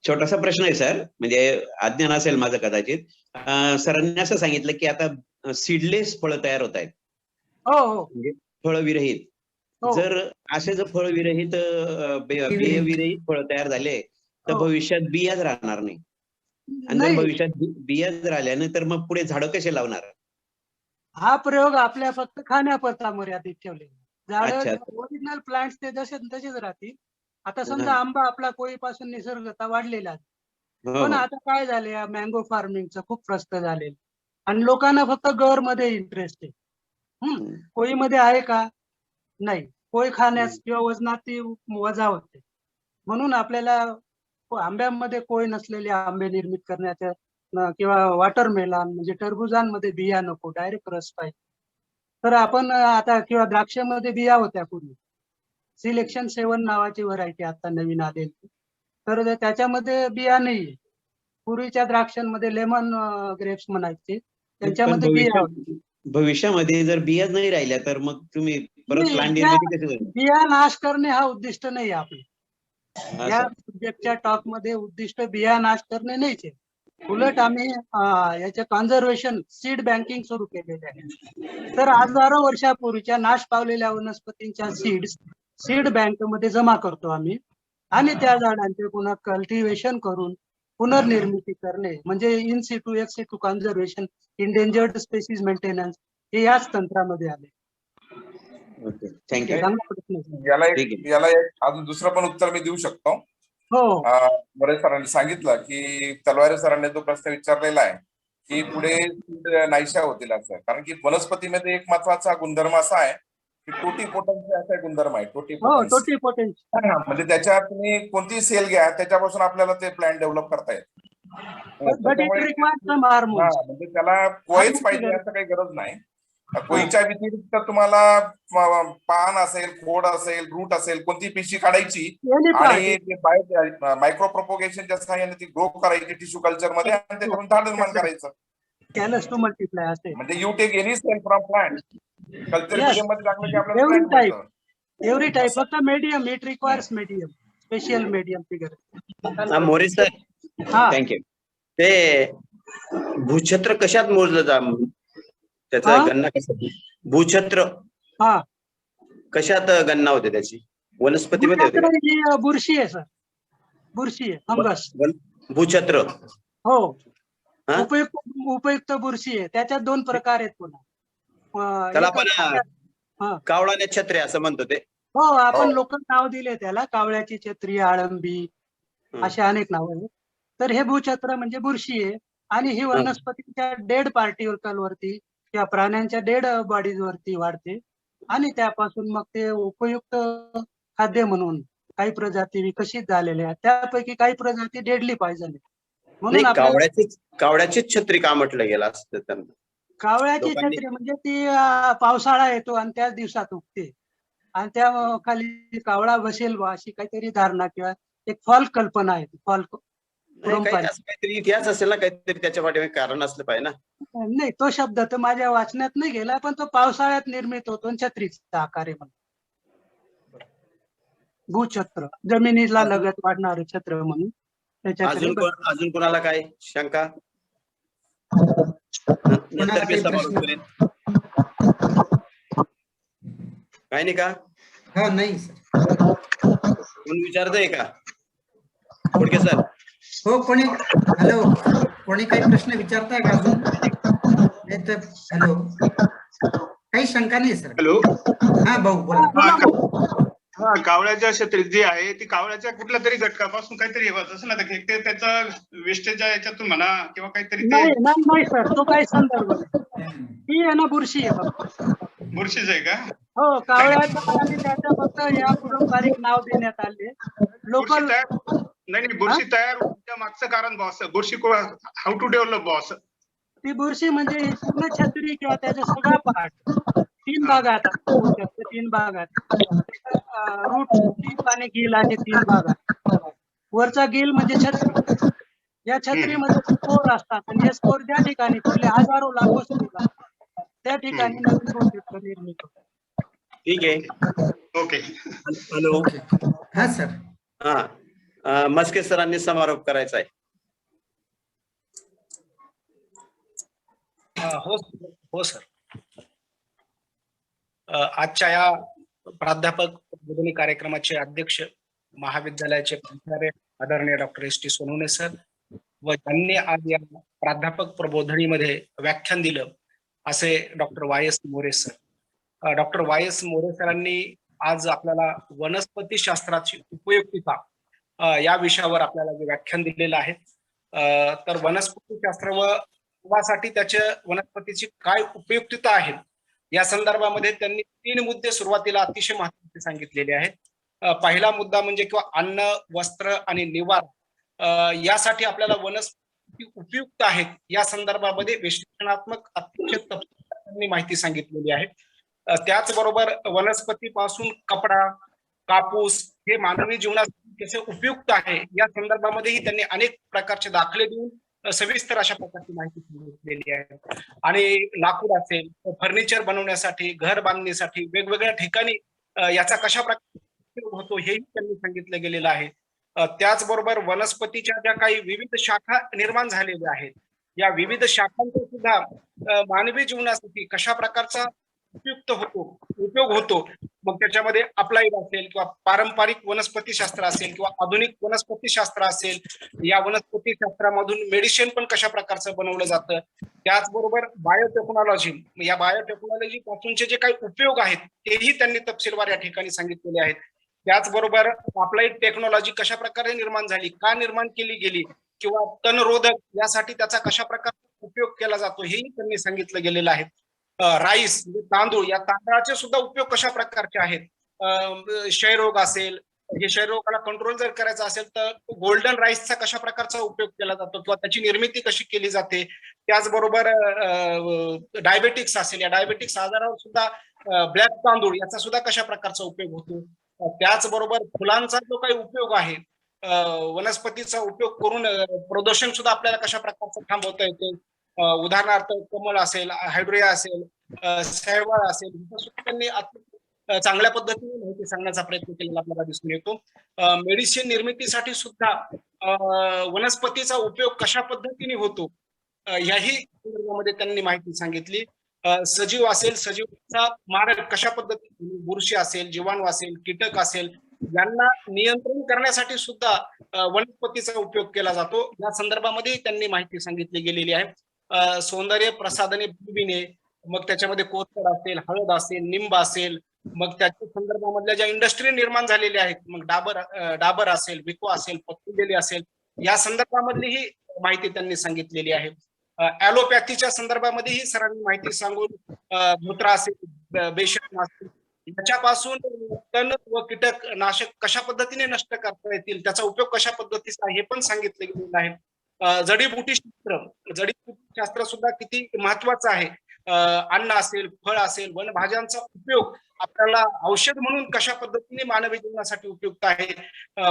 छोटासा प्रश्न आहे सर, म्हणजे अज्ञान असेल माझं कदाचित. सरांनी असं सांगितलं की आता सीडलेस फळं तयार होत आहेत. हो, म्हणजे फळविरहित. जर असे जर फळविरहित बियविरहित फळं तयार झाले तर भविष्यात बियाच राहणार नाही. आणि जर भविष्यात बियाच राहिल्याने तर मग पुढे झाडं कसे लावणार? हा प्रयोग आपल्या फक्त खाण्यापुरता मर्यादित ठेवले. झाडं ओरिजिनल प्लांट्स ते तसेच राहतील. आता समजा आंबा आपला कोळीपासून निसर्गतः वाढलेला आहे, पण आता काय झाले, मँगो फार्मिंगचं खूप प्रस्त झाले आणि लोकांना फक्त गर मध्ये इंटरेस्ट आहे. कोळीमध्ये आहे का? नाही. कोळी खाण्यास किंवा वजनात ती वजा होते. म्हणून आपल्याला आंब्यामध्ये कोळी नसलेले आंबे निर्मित करण्याच्या किंवा वॉटरमेलन म्हणजे टरबुजांमध्ये बिया नको, डायरेक्ट रस पाहिजे. तर आपण आता किंवा द्राक्षामध्ये बिया होत्या पूर्वी, सिलेक्शन 7 नावाची व्हरायटी आता नवीन आलेली, तर त्याच्यामध्ये बिया नाहीये. पूर्वीच्या द्राक्षांमध्ये लेमन ग्रेप्स म्हणायचे, त्यांच्यामध्ये बिया होत्या. भविष्यामध्ये जर बियाच नाही राहिल्या तर मग तुम्ही परत प्लांट निर्मिती कशी करणार? बिया नाश करणे हा उद्दिष्ट नाही आपले. या सब्जेक्टच्या टॉक मध्ये उद्दिष्ट बिया नाश करणे नाहीच आहे. उलट आम्ही याचे कॉन्झर्वेशन, सीड बँकिंग सुरू केलेले आहे. तर हजारो वर्षापूर्वीच्या नाश पावलेल्या वनस्पतींच्या सीड बँक मध्ये जमा करतो आम्ही आणि त्या झाडांचे पुन्हा कल्टिव्हेशन करून पुनर्निर्मिती करणे म्हणजे in Situ ex situ conservation, endangered species maintenance, हे याच तंत्रामध्ये आले. Okay, thank you. चांगला प्रश्न आहे. याला ठीक एक आहे. याला एक अजून दुसरं पण उत्तर मी देऊ शकतो. हो मोरे सरांनी सांगितलं की तलवारे सरांनी जो प्रश्न विचारलेला आहे की पुढे नाहीशा होतील असं, कारण की वनस्पतीमध्ये एक महत्वाचा गुणधर्म असा आहे की टोटीपोटन्सी असा एक गुणधर्म आहे. हो टोटीपोटन्सी टोटीपोटेन्शियल म्हणजे त्याच्यात तुम्ही कोणती सेल घ्या त्याच्यापासून आपल्याला ते प्लांट डेव्हलप करता येते. But it requires some hormones. म्हणजे त्याला कोळीच पाहिजे असं काही गरज नाही. कोळीच्या व्यतिरिक्त तुम्हाला पान असेल, खोड असेल, रूट असेल, कोणती पिशी काढायची आणि मायक्रो प्रोपोगेशनच्या सहाय्याने ती ग्रो करायची टिश्यू कल्चर मध्ये आणि ते करून झाड निर्माण करायचं. कॅलस टू मल्टिप्लाय असे म्हणजे you take any cell from plant culture Yes. मध्ये टाकलं की आपल्याला Every plant type. मिळतं. एव्हरी टाईप फक्त medium it requires medium special medium figure. More sir, हा थँक्यू. ते भूछत्र कशात मोजलं जा त्याचा हा? गणना कशात? भूछत्र हा कशात गणना होते त्याची? वनस्पतीमध्ये होते का? ही बुरशी आहे सर. बुरशी आहे फंगस. भूछत्र हो हा? उपयुक्त बुरशी आहे. त्याच्यात 2 प्रकार आहेत पुन्हा. त्याला एक आपण हा. कावळाने छत्रे असं म्हणतो ते. हो आपण हो. लोकल नाव दिले त्याला कावळ्याची छत्री, आळंबी असे अनेक नाव आहेत. तर हे भूछत्र म्हणजे बुरशी आहे आणि ही वनस्पतीच्या डेड पार्टिकल वरती किंवा प्राण्यांच्या डेड बॉडीज वरती वाढते आणि त्यापासून मग ते उपयुक्त खाद्य म्हणून काही प्रजाती विकसित झालेल्या आहेत. त्यापैकी काही प्रजाती डेडली पॉइझन आहेत. म्हणून नाही, आपल्याला कावळ्याचीच छत्री का म्हटलं गेलं असतं त्यांना? कावळ्याची लोकांनी- छत्री म्हणजे ती पावसाळा येतो आणि त्याच दिवसात उगते आणि त्या खाली कावळा बसेल बा अशी काहीतरी धारणा किंवा एक फॉल कल्पना आहे. फॉल नाही, असं काहीतरी इतिहास असेल ना, काहीतरी त्याच्या पाठीमागे कारण असलं पाहिजे ना. नाही तो शब्द तर माझ्या वाचण्यात नाही गेला पण तो पावसाळ्यात निर्मित होतो आणि छत्रीचा आकार आहे म्हणून. भूछत्र जमिनीला लगत वाढणारं छत्र म्हणून त्याच्याकडे अजून कोणाला काय शंका? नंतर मी समारोप करेन. काय नाही का? हा नाही सर. कोण विचारतंय का? खोडके सर, हो कोणी हॅलो कोणी काही प्रश्न विचारताय का अजून? नाही तर हॅलो काही शंका नाही सर. हॅलो. हा भाऊ बोला. हा कावळ्याच्या क्षेत्रात जी आहे ती कावळ्याच्या कुठल्या तरी घटकापासून काहीतरी होत असं ना, ते त्याचं वेस्टेजच्या याच्यातून म्हणा किंवा काहीतरी ते नाही सर तो काही संदर्भ नाही. ही आहे ना बुरशी आहे फक्त. बुरशीच आहे का? हो कावळ्याचं आणि त्याचं फक्त या पारंपरिक नाव देण्यात आले. बुरशी लोकल तयार नाही बुरशी तयार होण्याच्या मागचं कारण बॉस बुरशी हाऊ टू डेव्हलप बॉस. ती बुरशी म्हणजे ही पूर्ण छत्री किंवा त्याचा सगळा पार्ट 3 भागात असतो. 3 भागात रूट, टीप आणि गिल असे 3 भागात. वरचा गिल म्हणजे छत्री. या छत्रीमध्ये स्पोर असतात आणि हे स्पोर ज्या ठिकाणी फुटले हजारो लाखो स्पोर असतात त्या ठिकाणी नवीन भूछत्र निर्मित होतं. ठीक आहे. ओके. हॅलो. हा सर. हा, मस्के सरांनी समारोप करायचा आहे. हो सर. आजच्या या प्राध्यापक प्रबोधिनी कार्यक्रमाचे अध्यक्ष महाविद्यालयाचे प्राचार्य आदरणीय डॉक्टर S.T. सोनवणे सर व ज्यांनी आज या प्राध्यापक प्रबोधनीमध्ये व्याख्यान दिलं असे doctor Y.S. More sir. Doctor Y.S. More सरांनी आज आपल्याला वनस्पती शास्त्राची उपयुक्तता या विषयावर आपल्याला जे व्याख्यान दिलेलं आहे. तर वनस्पती शास्त्र व साठी त्याच्या वनस्पतीची काय उपयुक्तता आहे या संदर्भामध्ये त्यांनी 3 मुद्दे सुरुवातीला अतिशय महत्त्वाचे सांगितलेले आहेत. पहिला मुद्दा म्हणजे किंवा अन्न, वस्त्र आणि निवारा यासाठी आपल्याला वनस्पती उपयुक्त आहेत या संदर्भामध्ये विश्लेषणात्मक अतिशय तपशीलवार माहिती सांगितलेली आहे. त्याचबरोबर वनस्पतीपासून कपडा, कापूस हे मानवी जीवनासाठी कसे उपयुक्त आहे या संदर्भामध्येही त्यांनी अनेक प्रकारचे दाखले देऊन सविस्तर अशा प्रकारची माहिती सांगितलेली आहे. आणि लाकूड असेल, फर्निचर बनवण्यासाठी, घर बांधण्यासाठी वेगवेगळ्या ठिकाणी याचा कशा प्रकारे उपयोग होतो हेही त्यांनी सांगितलं गेलेलं आहे. त्याचबरोबर वनस्पतीच्या ज्या काही विविध शाखा निर्माण झालेल्या आहेत या विविध शाखांचा सुद्धा मानवी जीवनासाठी कशा प्रकारचा उपयोग होतो मग त्याच्यामध्ये अप्लाइड असेल किंवा पारंपरिक वनस्पती शास्त्र असेल किंवा आधुनिक वनस्पती शास्त्र असेल, या वनस्पती शास्त्रामधून मेडिसिन पण कशा प्रकारचं बनवलं जातं त्याचबरोबर बायोटेक्नॉलॉजी, या बायोटेक्नॉलॉजी पासूनचे जे काही उपयोग आहेत तेही त्यांनी तपशीलवार या ठिकाणी सांगितलेले आहेत. त्याचबरोबर अप्लाइड टेक्नॉलॉजी कशा प्रकारे निर्माण झाली, का निर्माण केली गेली, किंवा तणरोधक यासाठी त्याचा कशा प्रकारे उपयोग केला जातो हेही त्यांनी सांगितलं गेलेलं आहे. राईस म्हणजे तांदूळ, या तांदळाचे सुद्धा उपयोग कशा प्रकारचे आहेत. क्षयरोग असेल, हे क्षयरोगाला कंट्रोल जर करायचा असेल तर गोल्डन राईसचा कशा प्रकारचा उपयोग केला जातो किंवा त्याची निर्मिती कशी केली जाते. त्याचबरोबर डायबेटिक्स असेल, या डायबेटिक्स आजारावर सुद्धा ब्लॅक तांदूळ याचा सुद्धा कशा प्रकारचा उपयोग होतो. त्याचबरोबर फुलांचा जो काही उपयोग आहे, वनस्पतीचा उपयोग करून प्रदूषण सुद्धा आपल्याला कशा प्रकारचं थांबवता येते. उदाहरणार्थ कमळ असेल, हायड्रोया असेल, शैवाल असेल, सुद्धा त्यांनी चांगल्या पद्धतीने माहिती सांगण्याचा प्रयत्न केलेला आपल्याला दिसून येतो. मेडिसिन निर्मितीसाठी सुद्धा वनस्पतीचा उपयोग कशा पद्धतीने होतो याही संदर्भामध्ये त्यांनी माहिती सांगितली. सजीव असेल, सजीवाचा मारक कशा पद्धतीने, बुरशी असेल, जीवाणू असेल, कीटक असेल, यांना नियंत्रण करण्यासाठी सुद्धा वनस्पतीचा उपयोग केला जातो. या संदर्भामध्ये त्यांनी माहिती सांगितली गेलेली आहे. सौंदर्य प्रसाधने बनविणे, मग त्याच्यामध्ये कोथळ असेल, हळद असेल, निंब असेल, मग त्याच्या संदर्भामधल्या ज्या इंडस्ट्री निर्माण झालेल्या आहेत, मग डाबर असेल, विको असेल, पतंजली असेल, या संदर्भामधली ही माहिती त्यांनी सांगितलेली आहे. ॲलोपॅथीच्या संदर्भामध्येही सरांनी माहिती सांगून धोत्रा असेल, बेशन असेल, याच्यापासून तण व कीटक नाशक कशा पद्धतीने नष्ट करता येतील, त्याचा उपयोग कशा पद्धतीचा हे पण सांगितलं गेलेलं आहे. जडीबुटी शास्त्र सुद्धा किती महत्वाचं आहे. अन्न असेल, फळ असेल, वनभाज्यांचा उपयोग आपल्याला औषध म्हणून कशा पद्धतीने मानवी जीवनासाठी उपयुक्त आहे.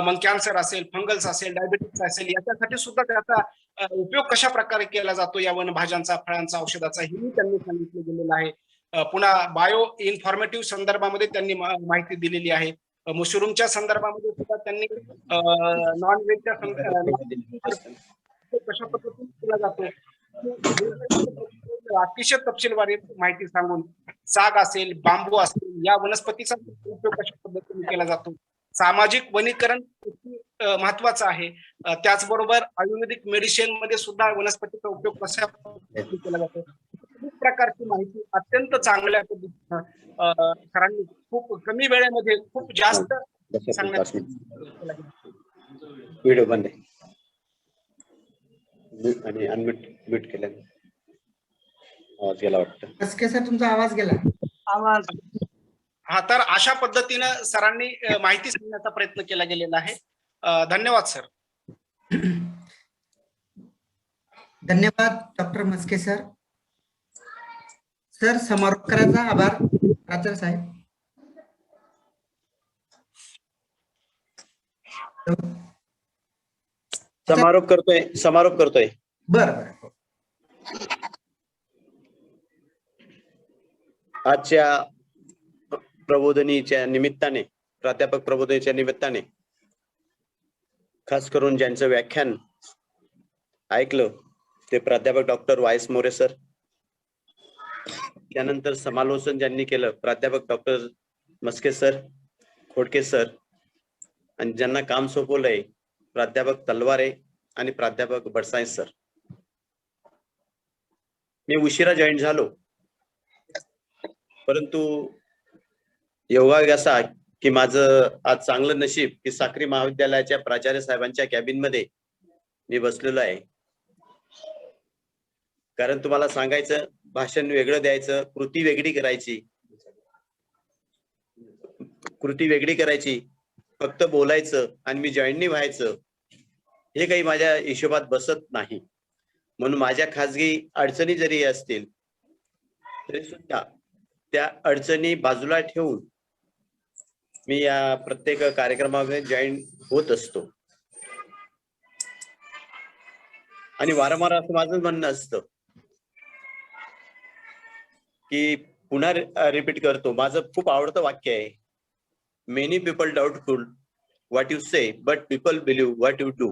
मग कॅन्सर असेल, फंगल्स असेल, डायबेटिक्स असेल, याच्यासाठी सुद्धा त्याचा उपयोग कशा प्रकारे केला जातो या वनभाज्यांचा, फळांचा, औषधाचा, हेही त्यांनी सांगितलं गेलेलं आहे. पुन्हा बायो इन्फॉर्मेटिव्ह संदर्भामध्ये त्यांनी माहिती दिलेली आहे. मशरूमच्या संदर्भामध्ये सुद्धा त्यांनी नॉन व्हेजच्या कशा पद्धतीने केला जातो अतिशय तपशीलवार माहिती सांगून, साग असेल, बांबू असेल, या वनस्पतीचा उपयोग कशा पद्धतीने केला जातो. सामाजिक वनीकरण महत्वाचं आहे. त्याचबरोबर आयुर्वेदिक मेडिसिन मध्ये सुद्धा वनस्पतीचा उपयोग कशा पद्धतीने केला जातो. प्रकारची माहिती अत्यंत चांगल्या पद्धतीनं सरांनी खूप कमी वेळेमध्ये खूप जास्त सांगण्यात. व्हिडिओ बंद आहे आणि अनम्यूट केलं. आवाज गेला वाटतं. मस्के सर, तुमचा आवाज गेला. आवाज. हा, तर अशा पद्धतीनं सरांनी माहिती सांगण्याचा प्रयत्न केला गेलेला आहे. धन्यवाद सर. धन्यवाद डॉक्टर मस्के सर. सर, समारोप करायचा. आभार प्राचार्य साहेब. समारोप करतोय. बरं. आजच्या प्रबोधनीच्या निमित्ताने, प्राध्यापक प्रबोधनीच्या निमित्ताने, खास करून ज्यांचं व्याख्यान ऐकलं ते प्राध्यापक डॉक्टर वायस मोरे सर, त्यानंतर समालोचन ज्यांनी केलं प्राध्यापक doctor Maske sir, Khodke sir, आणि ज्यांना काम सोपवलंय प्राध्यापक तलवारे आणि प्राध्यापक बडसाई सर. मी उशिरा जॉईन झालो, परंतु योगायोग असा की माझं आज चांगलं नशीब की साक्री महाविद्यालयाच्या प्राचार्य साहेबांच्या कॅबिन मध्ये मी बसलेलो आहे. कारण तुम्हाला सांगायचं, भाषण वेगळं द्यायचं, कृती वेगळी करायची, फक्त बोलायचं आणि मी जॉईन नाही व्हायचं, हे काही माझ्या हिशोबात बसत नाही. म्हणून माझ्या खाजगी अडचणी जरी असतील तरी सुद्धा त्या अडचणी बाजूला ठेवून मी या प्रत्येक कार्यक्रमामध्ये जॉईन होत असतो. आणि वारंवार असं माझं म्हणणं असतं की पुन्हा रिपीट करतो, माझं खूप आवडतं वाक्य आहे, many people doubtful what you say but people believe what you do.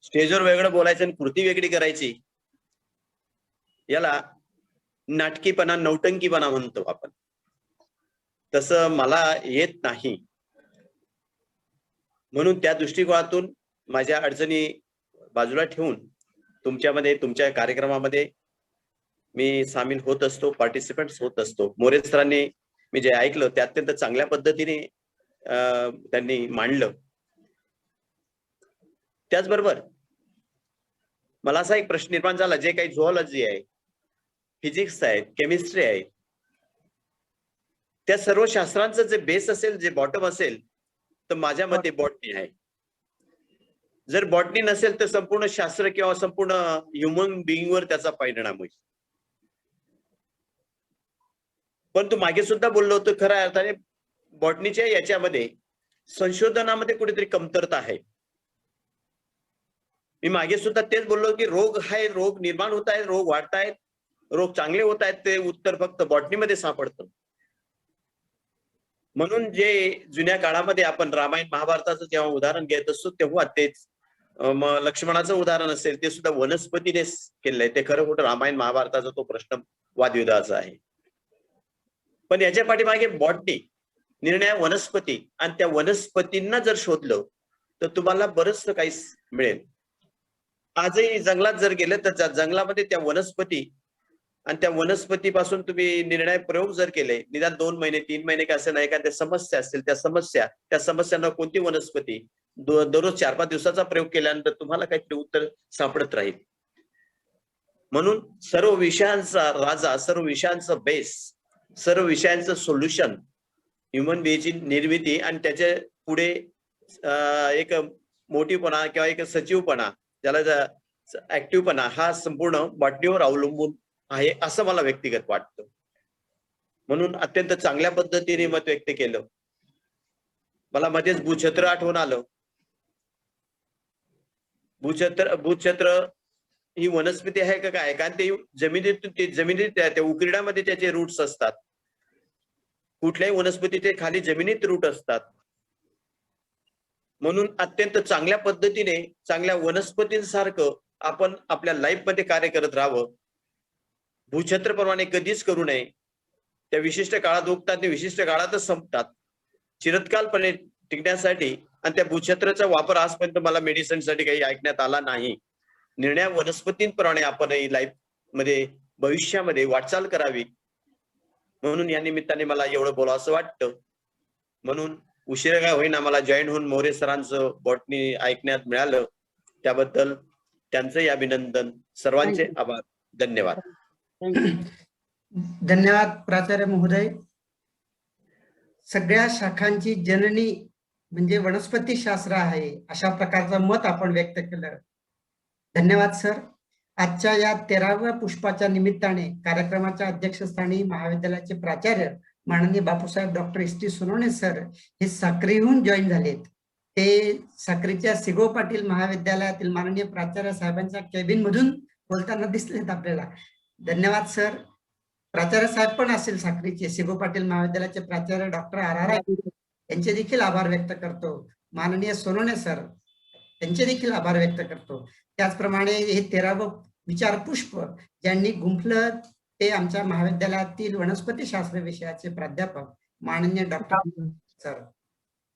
स्टेजवर वेगळं बोलायचं आणि कृती वेगळी करायची, याला नाटकीपणा, नौटंकीपणा म्हणतो आपण. तसं मला येत नाही. म्हणून त्या दृष्टिकोनातून माझ्या अडचणी बाजूला ठेवून तुमच्यामध्ये तुमच्या कार्यक्रमामध्ये मी सामील होत असतो, पार्टिसिपेंट्स होत असतो. मोरे सरांनी मी जे ऐकलं ते अत्यंत चांगल्या पद्धतीने त्यांनी मांडलं. त्याचबरोबर मला असा एक प्रश्न निर्माण झाला, जे काही झुऑलॉजी आहे, फिजिक्स आहे, केमिस्ट्री आहे, त्या सर्व शास्त्रांचं जे बेस असेल, जे बॉटम असेल, तर माझ्या मते बॉटनी आहे. जर बॉटनी नसेल तर संपूर्ण शास्त्र किंवा संपूर्ण ह्युमन बिईंगवर त्याचा परिणाम होईल. परंतु मागे सुद्धा बोललो होतो, खऱ्या अर्थाने बॉटनीच्या याच्यामध्ये संशोधनामध्ये कुठेतरी कमतरता आहे. मी मागे सुद्धा तेच बोललो की रोग आहे, रोग निर्माण होत आहेत, रोग वाढतायत, रोग चांगले होत आहेत, ते उत्तर फक्त बॉटनीमध्ये सापडतं. म्हणून जे जुन्या काळामध्ये आपण रामायण महाभारताचं जेव्हा उदाहरण घेत असतो तेव्हा तेच लक्ष्मणाचं उदाहरण असेल ते सुद्धा वनस्पतीने केलंय. ते खरं खोटं रामायण महाभारताचा तो प्रश्न वादविवादाचा आहे. पण याच्या पाठीमागे बॉटनी, निर्णय वनस्पती, आणि त्या वनस्पतींना जर शोधलं तर तुम्हाला बरंच काही मिळेल. आजही जंगलात जर गेलं तर जंगलामध्ये त्या वनस्पती आणि त्या वनस्पतीपासून तुम्ही निर्णय प्रयोग जर केले, निदान 2 महिने 3 महिने का असेल, एखाद्या समस्या असतील, त्या समस्यांना कोणती वनस्पती, दररोज 4-5 दिवसाचा प्रयोग केल्यानंतर तुम्हाला काहीतरी उत्तर सापडत राहील. म्हणून सर्व विषयांचा राजा, सर्व विषयांचा बेस, सर्व विषयांचं सोल्युशन, ह्युमन बीची निर्मिती आणि त्याच्या पुढे एक मोठीपणा किंवा एक सजीवपणा, त्याला ऍक्टिव्हपणा, हा संपूर्ण बॉटनीवर अवलंबून आहे असं मला व्यक्तिगत वाटतं. म्हणून अत्यंत चांगल्या पद्धतीने मत व्यक्त केलं. मला मध्येच भूछत्र आठवण आलं. भूछत्र ही वनस्पती आहे का काय? कारण ते जमिनीत त्या उकिरड्यामध्ये त्याचे रूट्स असतात. कुठल्याही वनस्पतीचे खाली जमिनीत रूट असतात. म्हणून अत्यंत चांगल्या पद्धतीने चांगल्या वनस्पतींसारखं आपण आपल्या लाईफ मध्ये कार्य करत राहावं. भूछत्रप्रमाणे कधीच करू नये. त्या विशिष्ट काळात उगतात, ते विशिष्ट काळातच संपतात. चिरकालपणे टिकण्यासाठी आणि त्या भूछत्राचा वापर आजपर्यंत मला मेडिसिनसाठी काही ऐकण्यात आला नाही. निर्णय वनस्पतींप्रमाणे आपण लाईफ मध्ये भविष्यामध्ये वाटचाल करावी. म्हणून या निमित्ताने मला एवढं बोलावं असं वाटतं. म्हणून उशिरा काय होईना मला जॉईन होऊन मोरे सरांचं बॉटनी ऐकण्यात मिळालं, त्याबद्दल त्यांचंही अभिनंदन. सर्वांचे आभार. धन्यवाद. धन्यवाद प्राचार्य महोदय. सगळ्या शाखांची जननी म्हणजे वनस्पती शास्त्र आहे अशा प्रकारचं मत आपण व्यक्त केलं. धन्यवाद सर. आजच्या या 13व्या पुष्पाच्या निमित्ताने कार्यक्रमाच्या अध्यक्षस्थानी महाविद्यालयाचे प्राचार्य माननीय Bapusaheb doctor ST. Sonawane sir हे साक्रीहून जॉईन झालेत. ते साक्रीच्या सिगो पाटील महाविद्यालयातील माननीय प्राचार्य साहेबांच्या केबिन मधून बोलताना दिसलेत आपल्याला. धन्यवाद सर. प्राचार्य साहेब पण असेल साक्रीचे, सिगो पाटील महाविद्यालयाचे प्राचार्य डॉक्टर आर यांचे देखील आभार व्यक्त करतो. माननीय सोनवणे सर त्यांचे देखील आभार व्यक्त करतो. त्याचप्रमाणे हे 13वं विचारपुष्प ज्यांनी गुंफलं ते आमच्या महाविद्यालयातील वनस्पती शास्त्र विषयाचे प्राध्यापक माननीय डॉक्टर सर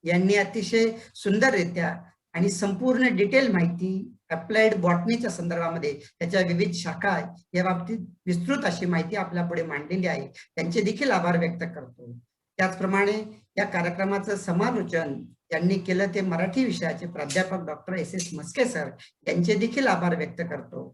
यांनी अतिशय सुंदररित्या आणि संपूर्ण डिटेल माहिती अप्लाइड बॉटनीच्या संदर्भामध्ये त्याच्या विविध शाखा या बाबतीत विस्तृत अशी माहिती आपल्या पुढे मांडलेली आहे. त्यांचे देखील आभार व्यक्त करतो. त्याचप्रमाणे या कार्यक्रमाचं समालोचन यांनी केलं ते मराठी विषयाचे प्राध्यापक डॉक्टर एस.एस. मस्के सर यांचे देखील आभार व्यक्त करतो.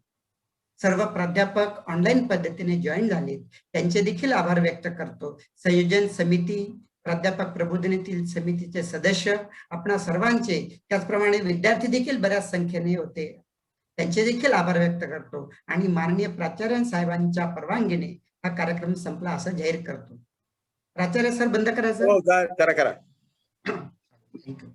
सर्व प्राध्यापक ऑनलाईन पद्धतीने जॉईन झाले त्यांचे देखील आभार व्यक्त करतो. संयोजन समिती, प्राध्यापक प्रबोधिनीतील समितीचे सदस्य, आपणा सर्वांचे, त्याचप्रमाणे विद्यार्थी देखील बऱ्याच संख्येने होते, त्यांचे देखील आभार व्यक्त करतो. आणि माननीय प्राचार्य साहेबांच्या परवानगीने हा कार्यक्रम संपला असं जाहीर करतो. प्राचार्य सर बंद करायचं. करा. Thank you.